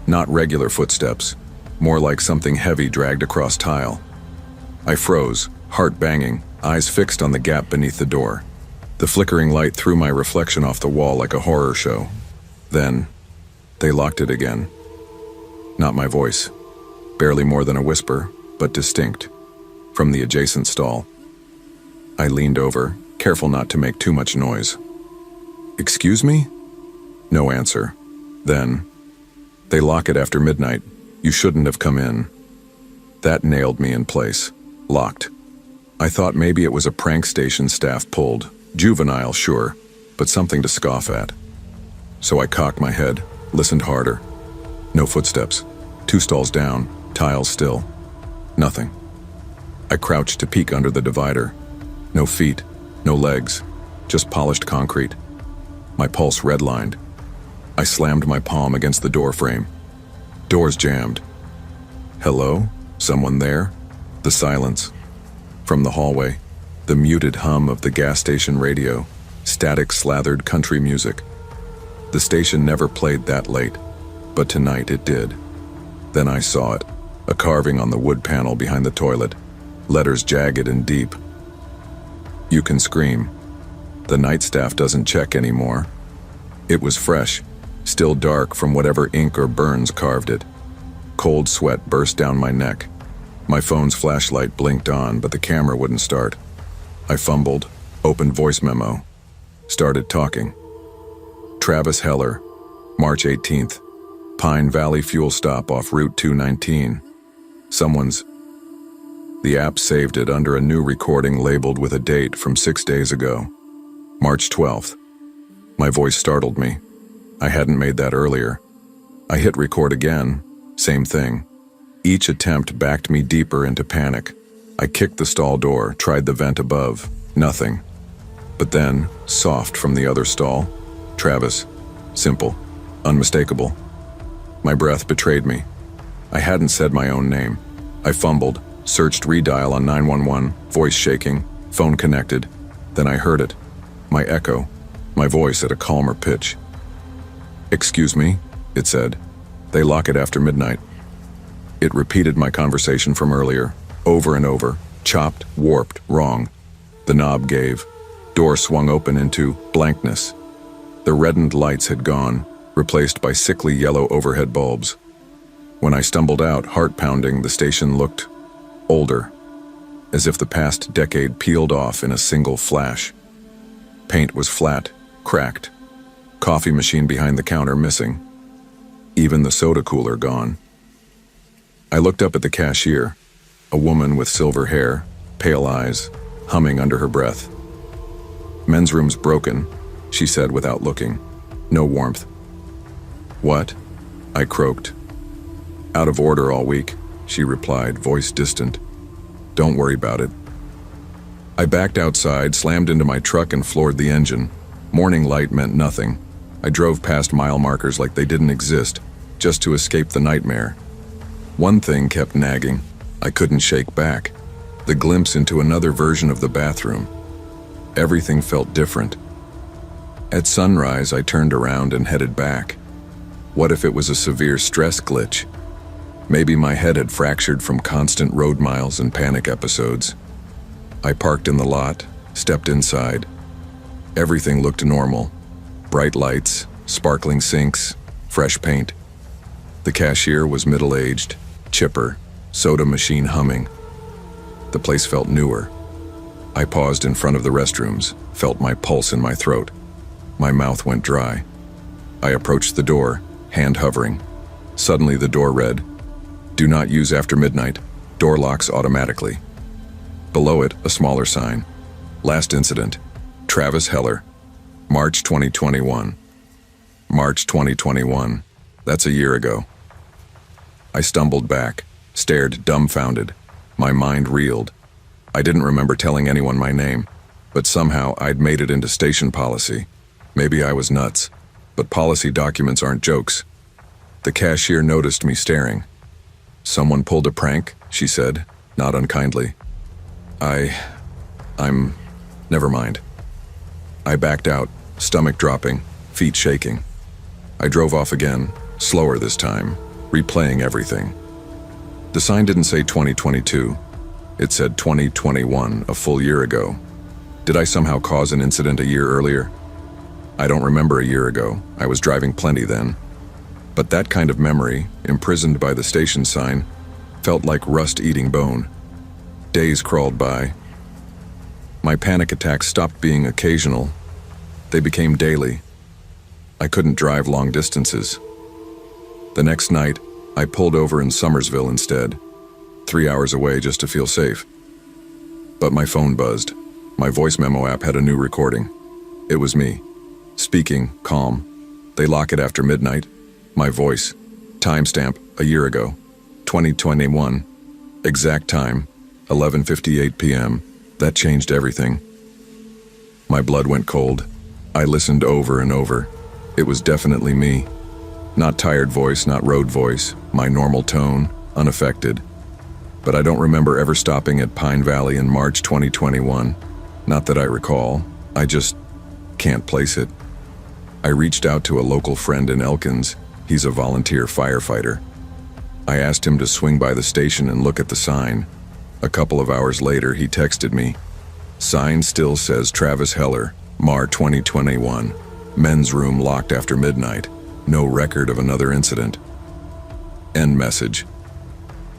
Not regular footsteps, more like something heavy dragged across tile. I froze, heart banging, eyes fixed on the gap beneath the door. The flickering light threw my reflection off the wall like a horror show. Then, they locked it again. Not my voice. Barely more than a whisper, but distinct. From the adjacent stall. I leaned over, careful not to make too much noise. Excuse me? No answer. Then, they lock it after midnight. You shouldn't have come in. That nailed me in place. Locked. I thought maybe it was a prank station staff pulled. Juvenile, sure, but something to scoff at. So I cocked my head, listened harder. No footsteps. 2 stalls down, tiles still. Nothing. I crouched to peek under the divider. No feet, no legs, just polished concrete. My pulse redlined. I slammed my palm against the door frame. Doors jammed. Hello? Someone there? The silence. From the hallway, the muted hum of the gas station radio, static slathered country music. The station never played that late, but tonight it did. Then I saw it, a carving on the wood panel behind the toilet, letters jagged and deep. You can scream. The night staff doesn't check anymore. It was fresh, still dark from whatever ink or burns carved it. Cold sweat burst down my neck. My phone's flashlight blinked on, but the camera wouldn't start. I fumbled, opened voice memo, started talking. Travis Heller, March 18th, Pine Valley fuel stop off Route 219. The app saved it under a new recording labeled with a date from 6 days ago. March 12th. My voice startled me. I hadn't made that earlier. I hit record again, same thing. Each attempt backed me deeper into panic. I kicked the stall door, tried the vent above, nothing. But then, soft from the other stall, Travis. Simple, unmistakable. My breath betrayed me. I hadn't said my own name. I fumbled, searched redial on 911, voice shaking, phone connected. Then I heard it. My echo, my voice at a calmer pitch. Excuse me, it said. They lock it after midnight. It repeated my conversation from earlier, over and over, chopped, warped, wrong. The knob gave. Door swung open into blankness. The reddened lights had gone, replaced by sickly yellow overhead bulbs. When I stumbled out, heart pounding, the station looked older, as if the past decade peeled off in a single flash. Paint was flat, cracked. Coffee machine behind the counter missing. Even the soda cooler gone. I looked up at the cashier, a woman with silver hair, pale eyes, humming under her breath. Men's room's broken, she said without looking. No warmth. What? I croaked. Out of order all week, she replied, voice distant. Don't worry about it. I backed outside, slammed into my truck and floored the engine. Morning light meant nothing. I drove past mile markers like they didn't exist, just to escape the nightmare. One thing kept nagging. I couldn't shake back. The glimpse into another version of the bathroom. Everything felt different. At sunrise, I turned around and headed back. What if it was a severe stress glitch? Maybe my head had fractured from constant road miles and panic episodes. I parked in the lot, stepped inside. Everything looked normal. Bright lights, sparkling sinks, fresh paint. The cashier was middle-aged, chipper, soda machine humming. The place felt newer. I paused in front of the restrooms, felt my pulse in my throat. My mouth went dry. I approached the door, hand hovering. Suddenly the door read, "Do not use after midnight. Door locks automatically." Below it, a smaller sign. Last incident, Travis Heller, March 2021. March 2021. That's a year ago. I stumbled back, stared dumbfounded. My mind reeled. I didn't remember telling anyone my name, but somehow I'd made it into station policy. Maybe I was nuts, but policy documents aren't jokes. The cashier noticed me staring. "Someone pulled a prank," she said, not unkindly. Never mind. I backed out, stomach dropping, feet shaking. I drove off again, slower this time, replaying everything. The sign didn't say 2022. It said 2021, a full year ago. Did I somehow cause an incident a year earlier? I don't remember a year ago. I was driving plenty then. But that kind of memory, imprisoned by the station sign, felt like rust eating bone. Days crawled by. My panic attacks stopped being occasional. They became daily, I couldn't drive long distances. The next night, I pulled over in Somersville instead, 3 hours away just to feel safe. But my phone buzzed. My voice memo app had a new recording. It was me, speaking, calm. They lock it after midnight. My voice, timestamp, a year ago, 2021, exact time, 11:58 p.m. That changed everything. My blood went cold. I listened over and over. It was definitely me. Not tired voice, not road voice, my normal tone, unaffected. But I don't remember ever stopping at Pine Valley in March 2021. Not that I recall. I just can't place it. I reached out to a local friend in Elkins. He's a volunteer firefighter. I asked him to swing by the station and look at the sign. A couple of hours later, he texted me. Sign still says Travis Heller, Mar 2021. Men's room locked after midnight. No record of another incident. End message.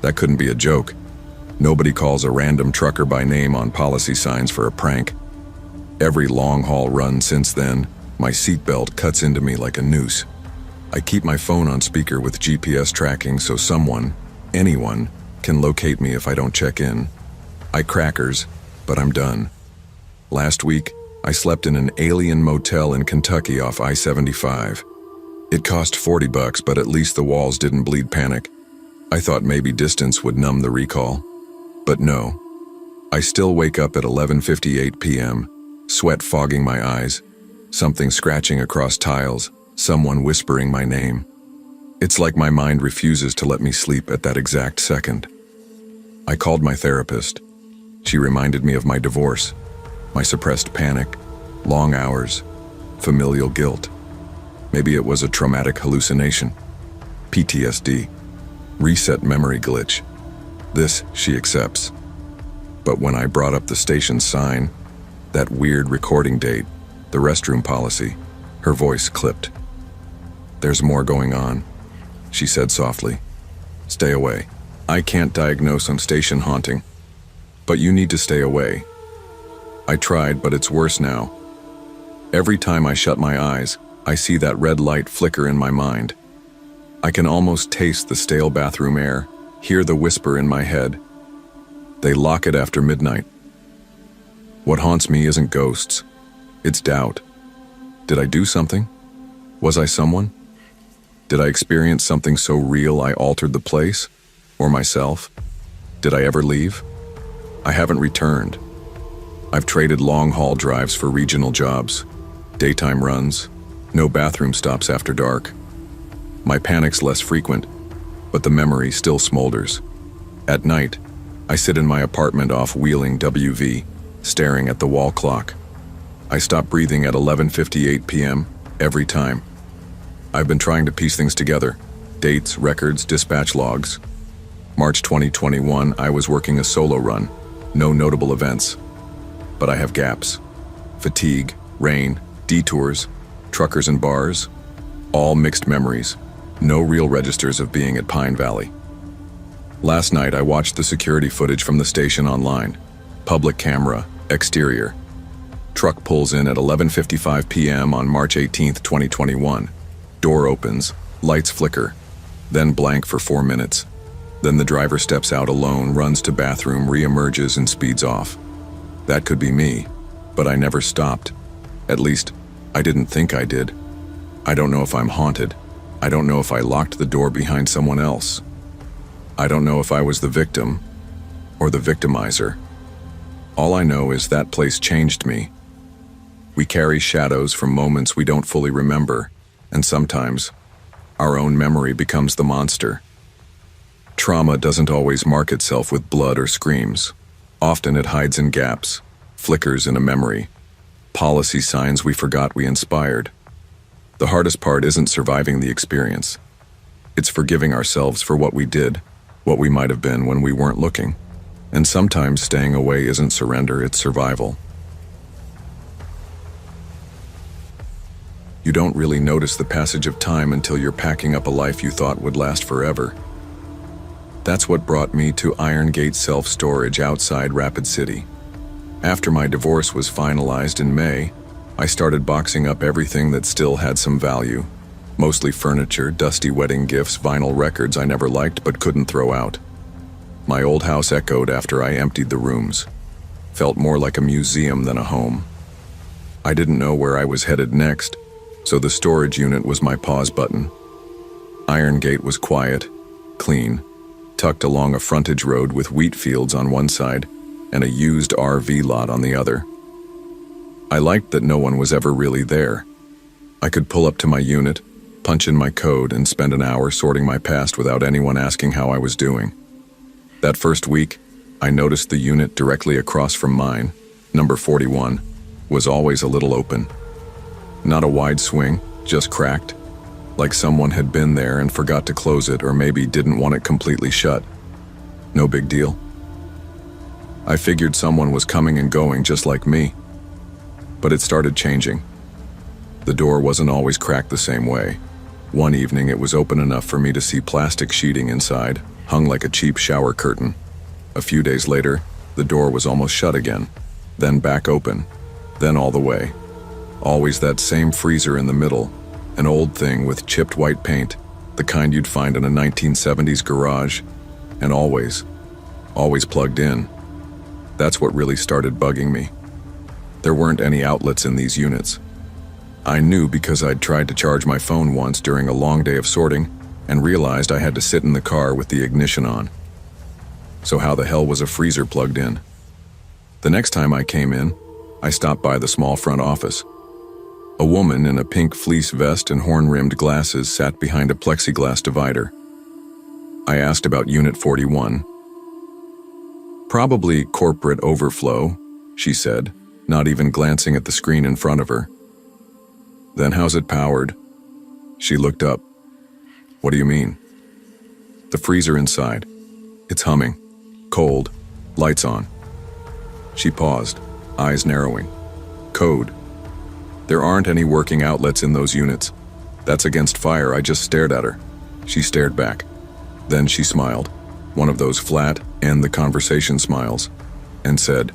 That couldn't be a joke. Nobody calls a random trucker by name on policy signs for a prank. Every long-haul run since then, my seatbelt cuts into me like a noose. I keep my phone on speaker with GPS tracking so someone, anyone, can locate me if I don't check in. I crackers, but I'm done. Last week, I slept in an alien motel in Kentucky off I-75. It cost $40, but at least the walls didn't bleed panic. I thought maybe distance would numb the recall. But no. I still wake up at 11:58 p.m., sweat fogging my eyes, something scratching across tiles, someone whispering my name. It's like my mind refuses to let me sleep at that exact second. I called my therapist. She reminded me of my divorce, my suppressed panic, long hours, familial guilt. Maybe it was a traumatic hallucination, PTSD, reset memory glitch. This she accepts. But when I brought up the station sign, that weird recording date, the restroom policy, her voice clipped. There's more going on, she said softly. Stay away. I can't diagnose on station haunting, but you need to stay away. I tried, but it's worse now. Every time I shut my eyes, I see that red light flicker in my mind. I can almost taste the stale bathroom air, hear the whisper in my head. They lock it after midnight. What haunts me isn't ghosts. It's doubt. Did I do something? Was I someone? Did I experience something so real I altered the place? Or myself? Did I ever leave? I haven't returned. I've traded long-haul drives for regional jobs, daytime runs, no bathroom stops after dark. My panic's less frequent, but the memory still smolders. At night, I sit in my apartment off Wheeling WV, staring at the wall clock. I stop breathing at 11:58 p.m. every time. I've been trying to piece things together, dates, records, dispatch logs. March 2021, I was working a solo run, no notable events. But I have gaps. Fatigue, rain, detours, truckers and bars, all mixed memories, no real registers of being at Pine Valley. Last night I watched the security footage from the station online. Public camera, exterior. Truck pulls in at 11:55 p.m. on March 18, 2021. Door opens, lights flicker, then blank for 4 minutes. Then the driver steps out alone, runs to bathroom, re-emerges and speeds off. That could be me, but I never stopped. At least, I didn't think I did. I don't know if I'm haunted. I don't know if I locked the door behind someone else. I don't know if I was the victim or the victimizer. All I know is that place changed me. We carry shadows from moments we don't fully remember, and sometimes our own memory becomes the monster. Trauma doesn't always mark itself with blood or screams. Often it hides in gaps, flickers in a memory, policy signs we forgot we inspired. The hardest part isn't surviving the experience. It's forgiving ourselves for what we did, what we might have been when we weren't looking. And sometimes staying away isn't surrender, it's survival. You don't really notice the passage of time until you're packing up a life you thought would last forever. That's what brought me to Iron Gate Self-Storage outside Rapid City. After my divorce was finalized in May, I started boxing up everything that still had some value. Mostly furniture, dusty wedding gifts, vinyl records I never liked but couldn't throw out. My old house echoed after I emptied the rooms. Felt more like a museum than a home. I didn't know where I was headed next, so the storage unit was my pause button. Iron Gate was quiet, clean, tucked along a frontage road with wheat fields on one side and a used RV lot on the other. I liked that no one was ever really there. I could pull up to my unit, punch in my code, and spend an hour sorting my past without anyone asking how I was doing. That first week, I noticed the unit directly across from mine, number 41, was always a little open. Not a wide swing, just cracked, like someone had been there and forgot to close it or maybe didn't want it completely shut. No big deal. I figured someone was coming and going just like me. But it started changing. The door wasn't always cracked the same way. One evening it was open enough for me to see plastic sheeting inside, hung like a cheap shower curtain. A few days later, the door was almost shut again, then back open, then all the way. Always that same freezer in the middle, an old thing with chipped white paint, the kind you'd find in a 1970s garage, and always plugged in. That's what really started bugging me. There weren't any outlets in these units. I knew because I'd tried to charge my phone once during a long day of sorting and realized I had to sit in the car with the ignition on. So how the hell was a freezer plugged in? The next time I came in, I stopped by the small front office. A woman in a pink fleece vest and horn-rimmed glasses sat behind a plexiglass divider. I asked about Unit 41. "Probably corporate overflow," she said, not even glancing at the screen in front of her. "Then how's it powered?" She looked up. "What do you mean?" "The freezer inside. It's humming. Cold. Lights on." She paused, eyes narrowing. "Code. There aren't any working outlets in those units. That's against fire." I just stared at her. She stared back. Then she smiled, one of those flat, end the conversation smiles, and said,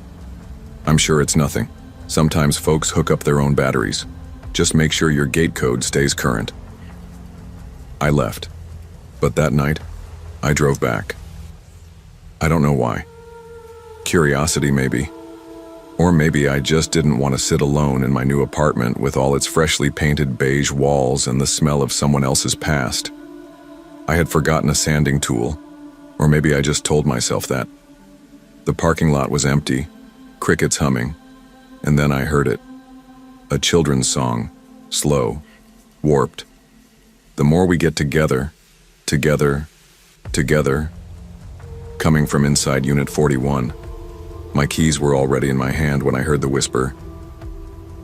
"I'm sure it's nothing. Sometimes folks hook up their own batteries. Just make sure your gate code stays current." I left, but that night, I drove back. I don't know why. Curiosity, maybe. Or maybe I just didn't want to sit alone in my new apartment with all its freshly painted beige walls and the smell of someone else's past. I had forgotten a sanding tool, or maybe I just told myself that. The parking lot was empty, crickets humming, and then I heard it. A children's song, slow, warped. "The more we get together, together, together," coming from inside Unit 41. My keys were already in my hand when I heard the whisper,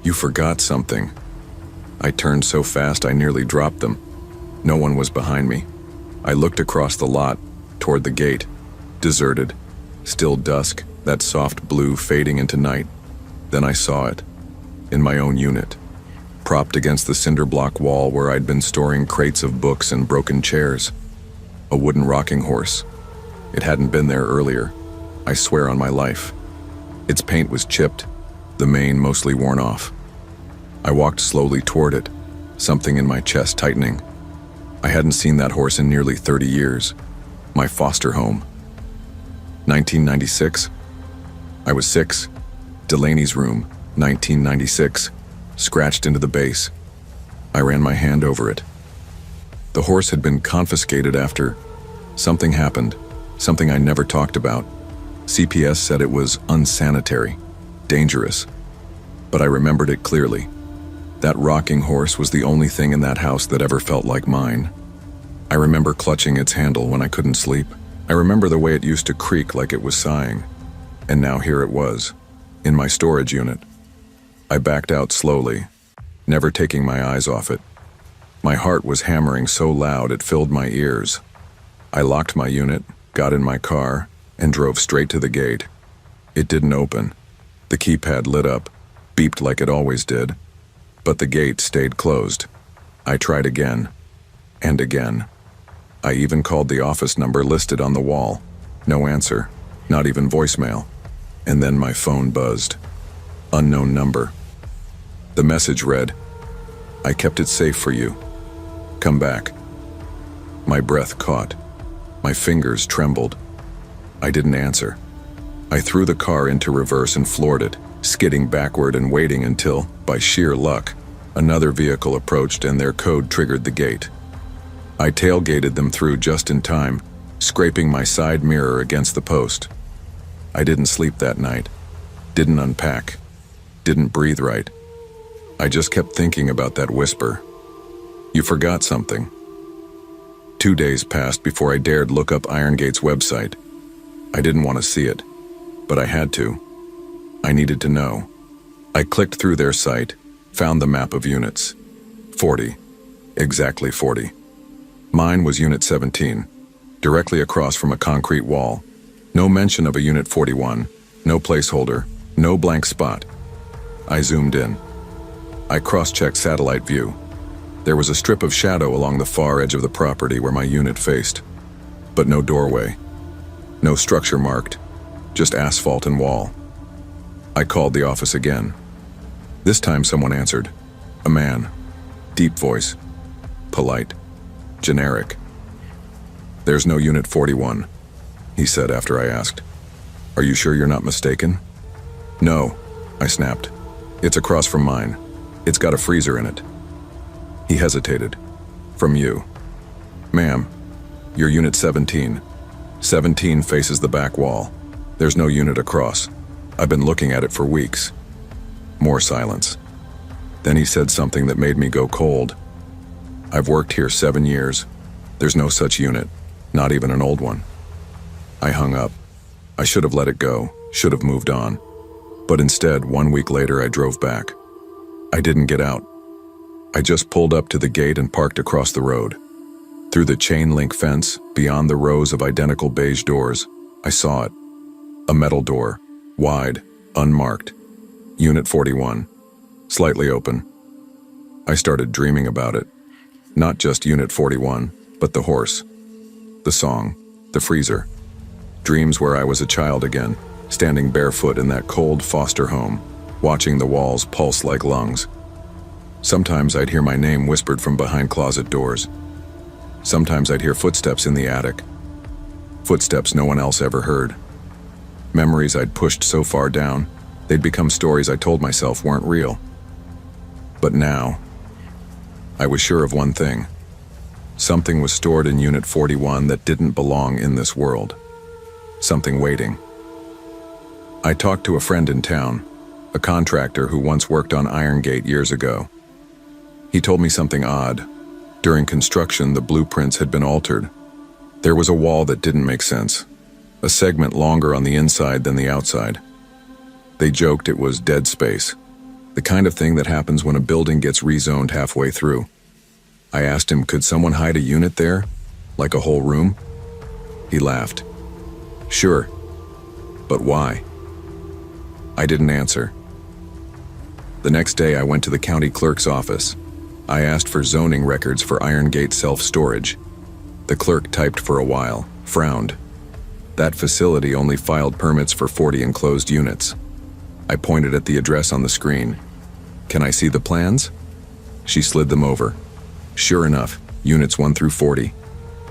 "You forgot something." I turned so fast I nearly dropped them. No one was behind me. I looked across the lot, toward the gate, deserted, still dusk, that soft blue fading into night. Then I saw it, in my own unit, propped against the cinder block wall where I'd been storing crates of books and broken chairs. A wooden rocking horse. It hadn't been there earlier, I swear on my life. Its paint was chipped, the mane mostly worn off. I walked slowly toward it, something in my chest tightening. I hadn't seen that horse in nearly 30 years. My foster home. 1996. I was 6. Delaney's room, 1996. Scratched into the base. I ran my hand over it. The horse had been confiscated after something happened, something I never talked about. CPS said it was unsanitary, dangerous. But I remembered it clearly. That rocking horse was the only thing in that house that ever felt like mine. I remember clutching its handle when I couldn't sleep. I remember the way it used to creak like it was sighing. And now here it was, in my storage unit. I backed out slowly, never taking my eyes off it. My heart was hammering so loud it filled my ears. I locked my unit, got in my car, and drove straight to the gate. It didn't open. The keypad lit up, beeped like it always did, but the gate stayed closed. I tried again, and again. I even called the office number listed on the wall. No answer, not even voicemail. And then my phone buzzed. Unknown number. The message read, "I kept it safe for you. Come back." My breath caught. My fingers trembled. I didn't answer. I threw the car into reverse and floored it, skidding backward and waiting until, by sheer luck, another vehicle approached and their code triggered the gate. I tailgated them through just in time, scraping my side mirror against the post. I didn't sleep that night, didn't unpack, didn't breathe right. I just kept thinking about that whisper. You forgot something. 2 days passed before I dared look up Iron Gate's website. I didn't want to see it, but I had to. I needed to know. I clicked through their site, found the map of units. 40. Exactly 40. Mine was Unit 17, directly across from a concrete wall. No mention of a Unit 41, no placeholder, no blank spot. I zoomed in. I cross-checked satellite view. There was a strip of shadow along the far edge of the property where my unit faced, but no doorway. No structure marked, just asphalt and wall. I called the office again. This time someone answered. A man. Deep voice. Polite. Generic. "There's no Unit 41, he said after I asked. "Are you sure you're not mistaken?" "No," I snapped. "It's across from mine. It's got a freezer in it." He hesitated. "From you." "Ma'am, you're Unit 17. 17 faces the back wall. There's no unit across. I've been looking at it for weeks." More silence. Then he said something that made me go cold. "I've worked here 7 years. There's no such unit, not even an old one." I hung up. I should have let it go, should have moved on. But instead, 1 week later, I drove back. I didn't get out. I just pulled up to the gate and parked across the road. Through the chain-link fence, beyond the rows of identical beige doors, I saw it. A metal door, wide, unmarked. Unit 41, slightly open. I started dreaming about it. Not just Unit 41, but the horse, the song, the freezer. Dreams where I was a child again, standing barefoot in that cold foster home, watching the walls pulse like lungs. Sometimes I'd hear my name whispered from behind closet doors. Sometimes I'd hear footsteps in the attic. Footsteps no one else ever heard. Memories I'd pushed so far down, they'd become stories I told myself weren't real. But now, I was sure of one thing. Something was stored in Unit 41 that didn't belong in this world. Something waiting. I talked to a friend in town, a contractor who once worked on Iron Gate years ago. He told me something odd. During construction, the blueprints had been altered. There was a wall that didn't make sense, a segment longer on the inside than the outside. They joked it was dead space, the kind of thing that happens when a building gets rezoned halfway through. I asked him, could someone hide a unit there? Like a whole room? He laughed. Sure. But why? I didn't answer. The next day I went to the county clerk's office. I asked for zoning records for Iron Gate self-storage. The clerk typed for a while, frowned. That facility only filed permits for 40 enclosed units. I pointed at the address on the screen. Can I see the plans? She slid them over. Sure enough, units 1 through 40.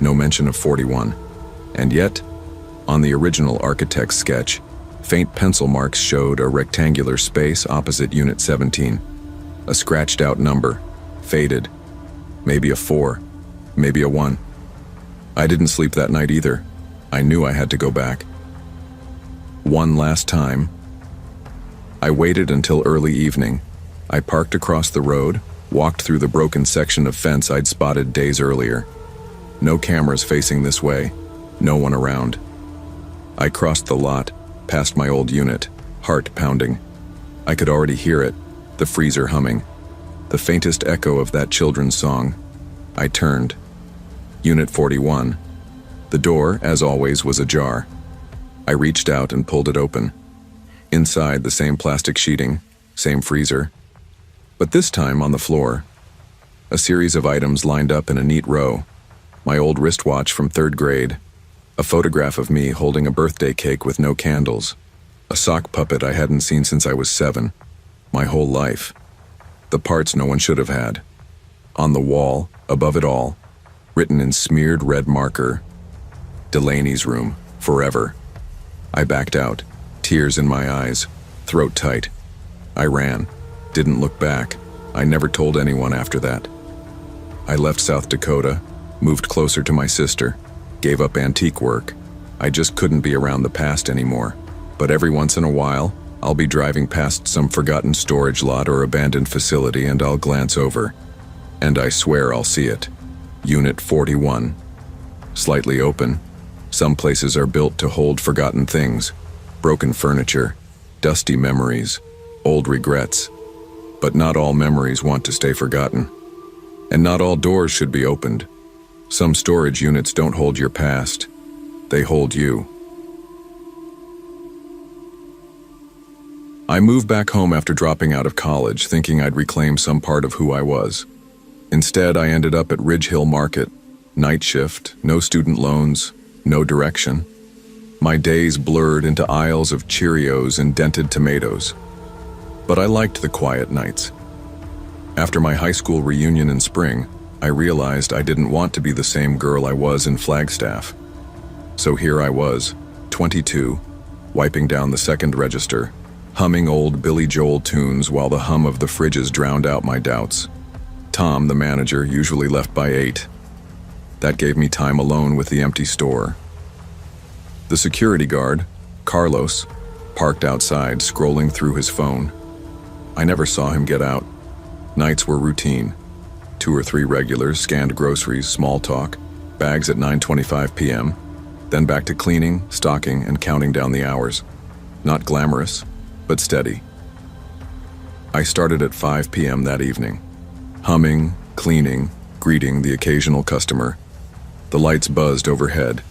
No mention of 41. And yet, on the original architect's sketch, faint pencil marks showed a rectangular space opposite Unit 17. A scratched out number, faded. Maybe a 4, maybe a 1. I didn't sleep that night either. I knew I had to go back. One last time. I waited until early evening. I parked across the road, walked through the broken section of fence I'd spotted days earlier. No cameras facing this way, no one around. I crossed the lot, past my old unit, heart pounding. I could already hear it, the freezer humming, the faintest echo of that children's song. I turned. Unit 41. The door, as always, was ajar. I reached out and pulled it open. Inside, the same plastic sheeting, same freezer. But this time on the floor, a series of items lined up in a neat row. My old wristwatch from 3rd grade, a photograph of me holding a birthday cake with no candles, a sock puppet I hadn't seen since I was 7, my whole life. the parts no one should have had. On the wall, above it all, written in smeared red marker, Delaney's room, forever. I backed out, tears in my eyes, throat tight. I ran, didn't look back. I never told anyone after that. I left South Dakota, moved closer to my sister, gave up antique work. I just couldn't be around the past anymore. But every once in a while, I'll be driving past some forgotten storage lot or abandoned facility and I'll glance over. And I swear I'll see it. Unit 41. Slightly open. Some places are built to hold forgotten things. Broken furniture, dusty memories, old regrets. But not all memories want to stay forgotten. And not all doors should be opened. Some storage units don't hold your past. They hold you. I moved back home after dropping out of college, thinking I'd reclaim some part of who I was. Instead, I ended up at Ridge Hill Market. Night shift, no student loans, no direction. My days blurred into aisles of Cheerios and dented tomatoes. But I liked the quiet nights. After my high school reunion in spring, I realized I didn't want to be the same girl I was in Flagstaff. So here I was, 22, wiping down the second register, humming old Billy Joel tunes while the hum of the fridges drowned out my doubts. Tom, the manager, usually left by 8. That gave me time alone with the empty store. The security guard, Carlos, parked outside, scrolling through his phone. I never saw him get out. Nights were routine. 2 or 3 regulars, scanned groceries, small talk, bags at 9:25 p.m., then back to cleaning, stocking, and counting down the hours. Not glamorous, but steady. I started at 5 p.m. that evening. Humming, cleaning, greeting the occasional customer. The lights buzzed overhead.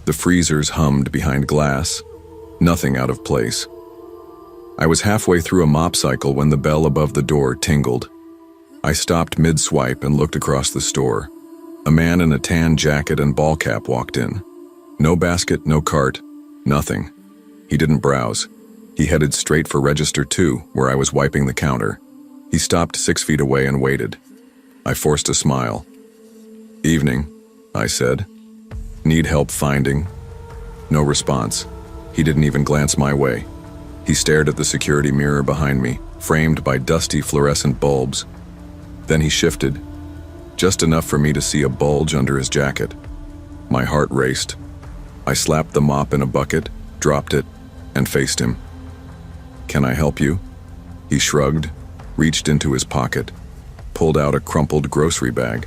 The freezers hummed behind glass. Nothing out of place. I was halfway through a mop cycle when the bell above the door tingled. I stopped mid-swipe and looked across the store. A man in a tan jacket and ball cap walked in. No basket, no cart, nothing. He didn't browse. He headed straight for register 2, where I was wiping the counter. He stopped 6 feet away and waited. I forced a smile. "Evening," I said. "Need help finding?" No response. He didn't even glance my way. He stared at the security mirror behind me, framed by dusty fluorescent bulbs. Then he shifted, just enough for me to see a bulge under his jacket. My heart raced. I slapped the mop in a bucket, dropped it, and faced him. "Can I help you?" He shrugged, reached into his pocket, pulled out a crumpled grocery bag.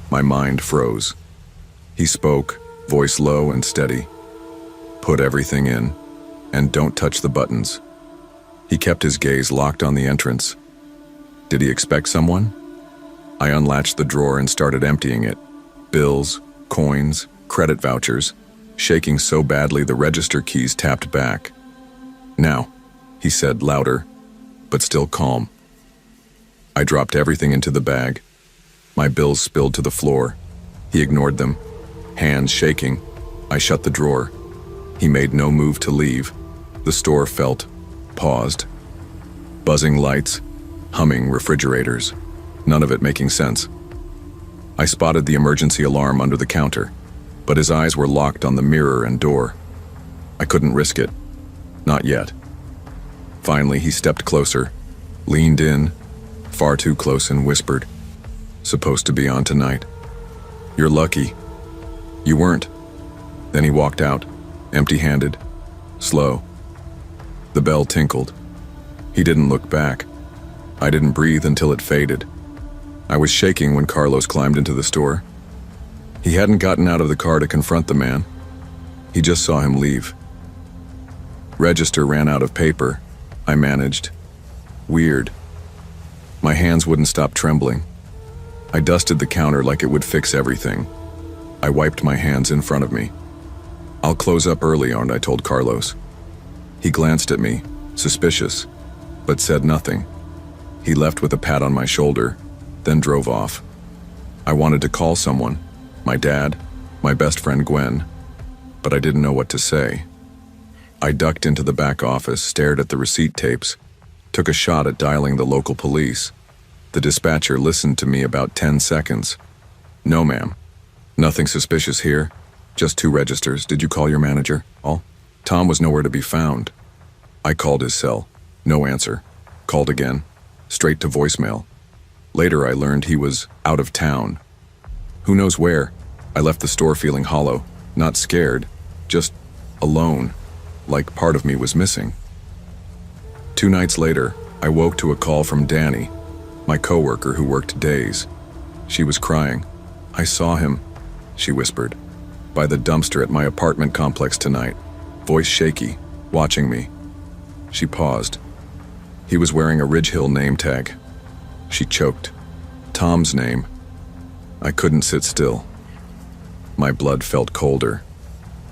My mind froze. He spoke, voice low and steady. "Put everything in, and don't touch the buttons." He kept his gaze locked on the entrance. Did he expect someone? I unlatched the drawer and started emptying it. Bills, coins, credit vouchers, shaking so badly the register keys tapped back. "Now," he said, louder, but still calm. I dropped everything into the bag. My bills spilled to the floor. He ignored them, hands shaking. I shut the drawer. He made no move to leave. The store felt paused. Buzzing lights, humming refrigerators, none of it making sense. I spotted the emergency alarm under the counter, but his eyes were locked on the mirror and door. I couldn't risk it. Not yet. Finally, he stepped closer, leaned in, far too close, and whispered, "Supposed to be on tonight. You're lucky. You weren't." Then he walked out, empty-handed, slow. The bell tinkled. He didn't look back. I didn't breathe until it faded. I was shaking when Carlos climbed into the store. He hadn't gotten out of the car to confront the man. He just saw him leave. Register ran out of paper. I managed. Weird. My hands wouldn't stop trembling. I dusted the counter like it would fix everything. I wiped my hands in front of me. "I'll close up early, aren't I?" told Carlos. He glanced at me, suspicious, but said nothing. He left with a pat on my shoulder, then drove off. I wanted to call someone, my dad, my best friend Gwen, but I didn't know what to say. I ducked into the back office, stared at the receipt tapes, took a shot at dialing the local police, The dispatcher listened to me about 10 seconds. "No, ma'am. Nothing suspicious here. Just 2 registers. Did you call your manager?" "All." Tom was nowhere to be found. I called his cell. No answer. Called again. Straight to voicemail. Later I learned he was out of town. Who knows where? I left the store feeling hollow. Not scared. Just alone. Like part of me was missing. 2 nights later, I woke to a call from Danny, my coworker who worked days. She was crying. "I saw him," she whispered, "by the dumpster at my apartment complex tonight, voice shaky, watching me." She paused. "He was wearing a Ridge Hill name tag." She choked. Tom's name. I couldn't sit still. My blood felt colder.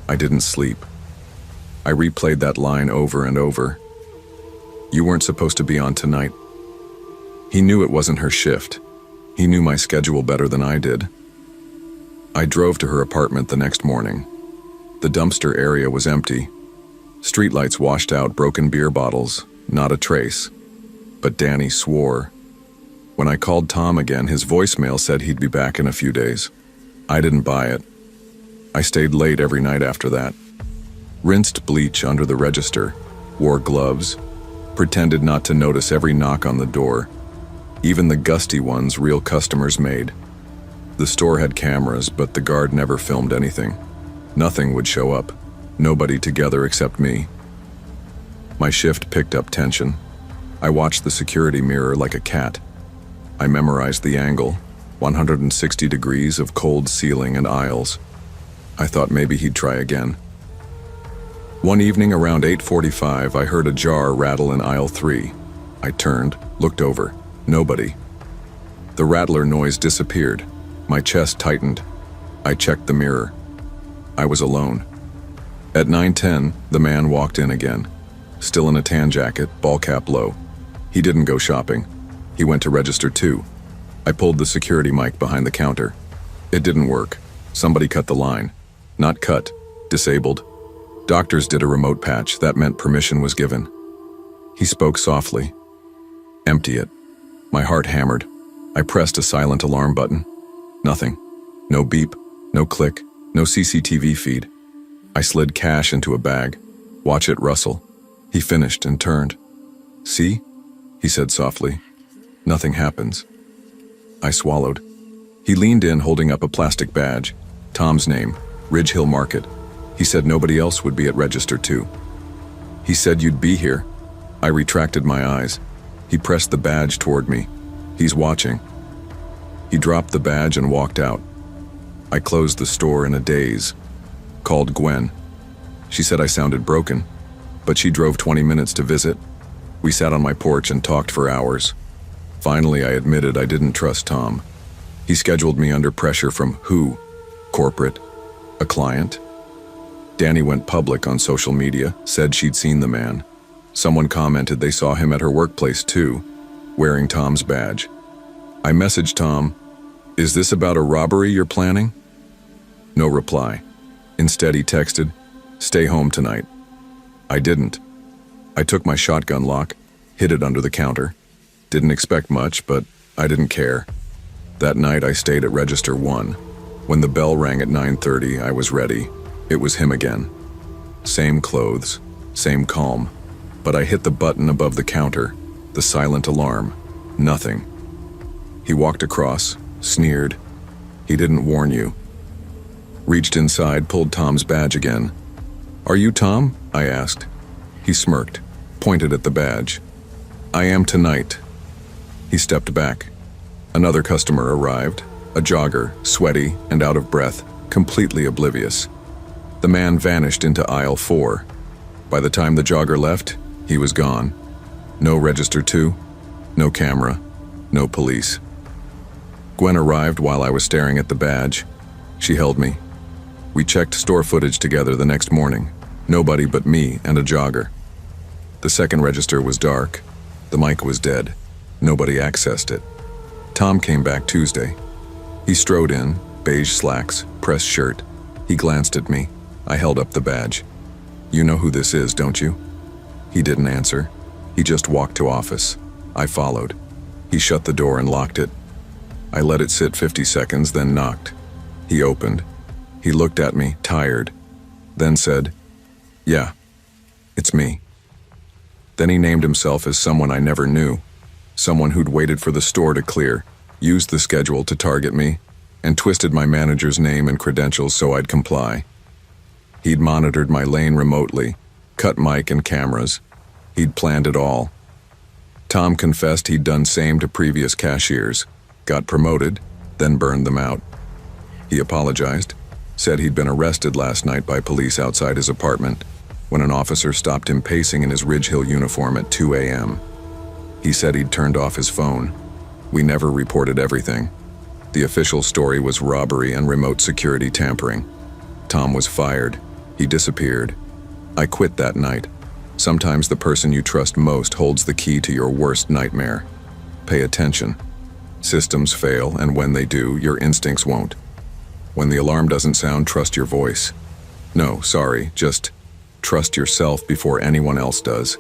I didn't sleep. I replayed that line over and over. "You weren't supposed to be on tonight." He knew it wasn't her shift. He knew my schedule better than I did. I drove to her apartment the next morning. The dumpster area was empty. Streetlights washed out broken beer bottles, not a trace. But Danny swore. When I called Tom again, his voicemail said he'd be back in a few days. I didn't buy it. I stayed late every night after that. Rinsed bleach under the register, wore gloves, pretended not to notice every knock on the door, even the gusty ones real customers made. The store had cameras, but the guard never filmed anything. Nothing would show up. Nobody together except me. My shift picked up tension. I watched the security mirror like a cat. I memorized the angle, 160 degrees of cold ceiling and aisles. I thought maybe he'd try again. One evening around 8:45, I heard a jar rattle in aisle 3. I turned, looked over. Nobody. The rattler noise disappeared. My chest tightened. I checked the mirror. I was alone. At 9:10, the man walked in again. Still in a tan jacket, ball cap low. He didn't go shopping. He went to register 2. I pulled the security mic behind the counter. It didn't work. Somebody cut the line. Not cut, disabled. Doctors did a remote patch. That meant permission was given. He spoke softly. "Empty it." My heart hammered. I pressed a silent alarm button. Nothing. No beep, no click, no CCTV feed. I slid cash into a bag. "Watch it rustle." He finished and turned. "See?" he said softly. "Nothing happens." I swallowed. He leaned in, holding up a plastic badge. Tom's name, Ridge Hill Market. He said nobody else would be at register 2. "He said you'd be here." I retracted my eyes. He pressed the badge toward me. "He's watching." He dropped the badge and walked out. I closed the store in a daze. Called Gwen. She said I sounded broken, but she drove 20 minutes to visit. We sat on my porch and talked for hours. Finally, I admitted I didn't trust Tom. He scheduled me under pressure from who? Corporate? A client? Danny went public on social media, said she'd seen the man. Someone commented they saw him at her workplace too, wearing Tom's badge. I messaged Tom, "Is this about a robbery you're planning?" No reply. Instead, he texted, "Stay home tonight." I didn't. I took my shotgun lock, hid it under the counter. Didn't expect much, but I didn't care. That night, I stayed at register 1. When the bell rang at 9:30, I was ready. It was him again. Same clothes, same calm. But I hit the button above the counter, the silent alarm. Nothing. He walked across, sneered. "He didn't warn you." Reached inside, pulled Tom's badge again. "Are you Tom?" I asked. He smirked, pointed at the badge. "I am tonight." He stepped back. Another customer arrived, a jogger, sweaty and out of breath, completely oblivious. The man vanished into aisle 4. By the time the jogger left, he was gone. No register 2, no camera, no police. Gwen arrived while I was staring at the badge. She held me. We checked store footage together the next morning. Nobody but me and a jogger. The second register was dark. The mic was dead. Nobody accessed it. Tom came back Tuesday. He strode in, beige slacks, pressed shirt. He glanced at me. I held up the badge. "You know who this is, don't you?" He didn't answer. He just walked to office. I followed. He shut the door and locked it. I let it sit 50 seconds, then knocked. He opened. He looked at me, tired, then said, "Yeah, it's me." Then he named himself as someone I never knew, someone who'd waited for the store to clear, used the schedule to target me, and twisted my manager's name and credentials so I'd comply. He'd monitored my lane remotely, cut mic and cameras. He'd planned it all. Tom confessed he'd done same to previous cashiers, got promoted, then burned them out. He apologized, said he'd been arrested last night by police outside his apartment when an officer stopped him pacing in his Ridge Hill uniform at 2 a.m. He said he'd turned off his phone. We never reported everything. The official story was robbery and remote security tampering. Tom was fired. He disappeared. I quit that night. Sometimes the person you trust most holds the key to your worst nightmare. Pay attention. Systems fail, and when they do, your instincts won't. When the alarm doesn't sound, trust your voice. No, sorry, just trust yourself before anyone else does.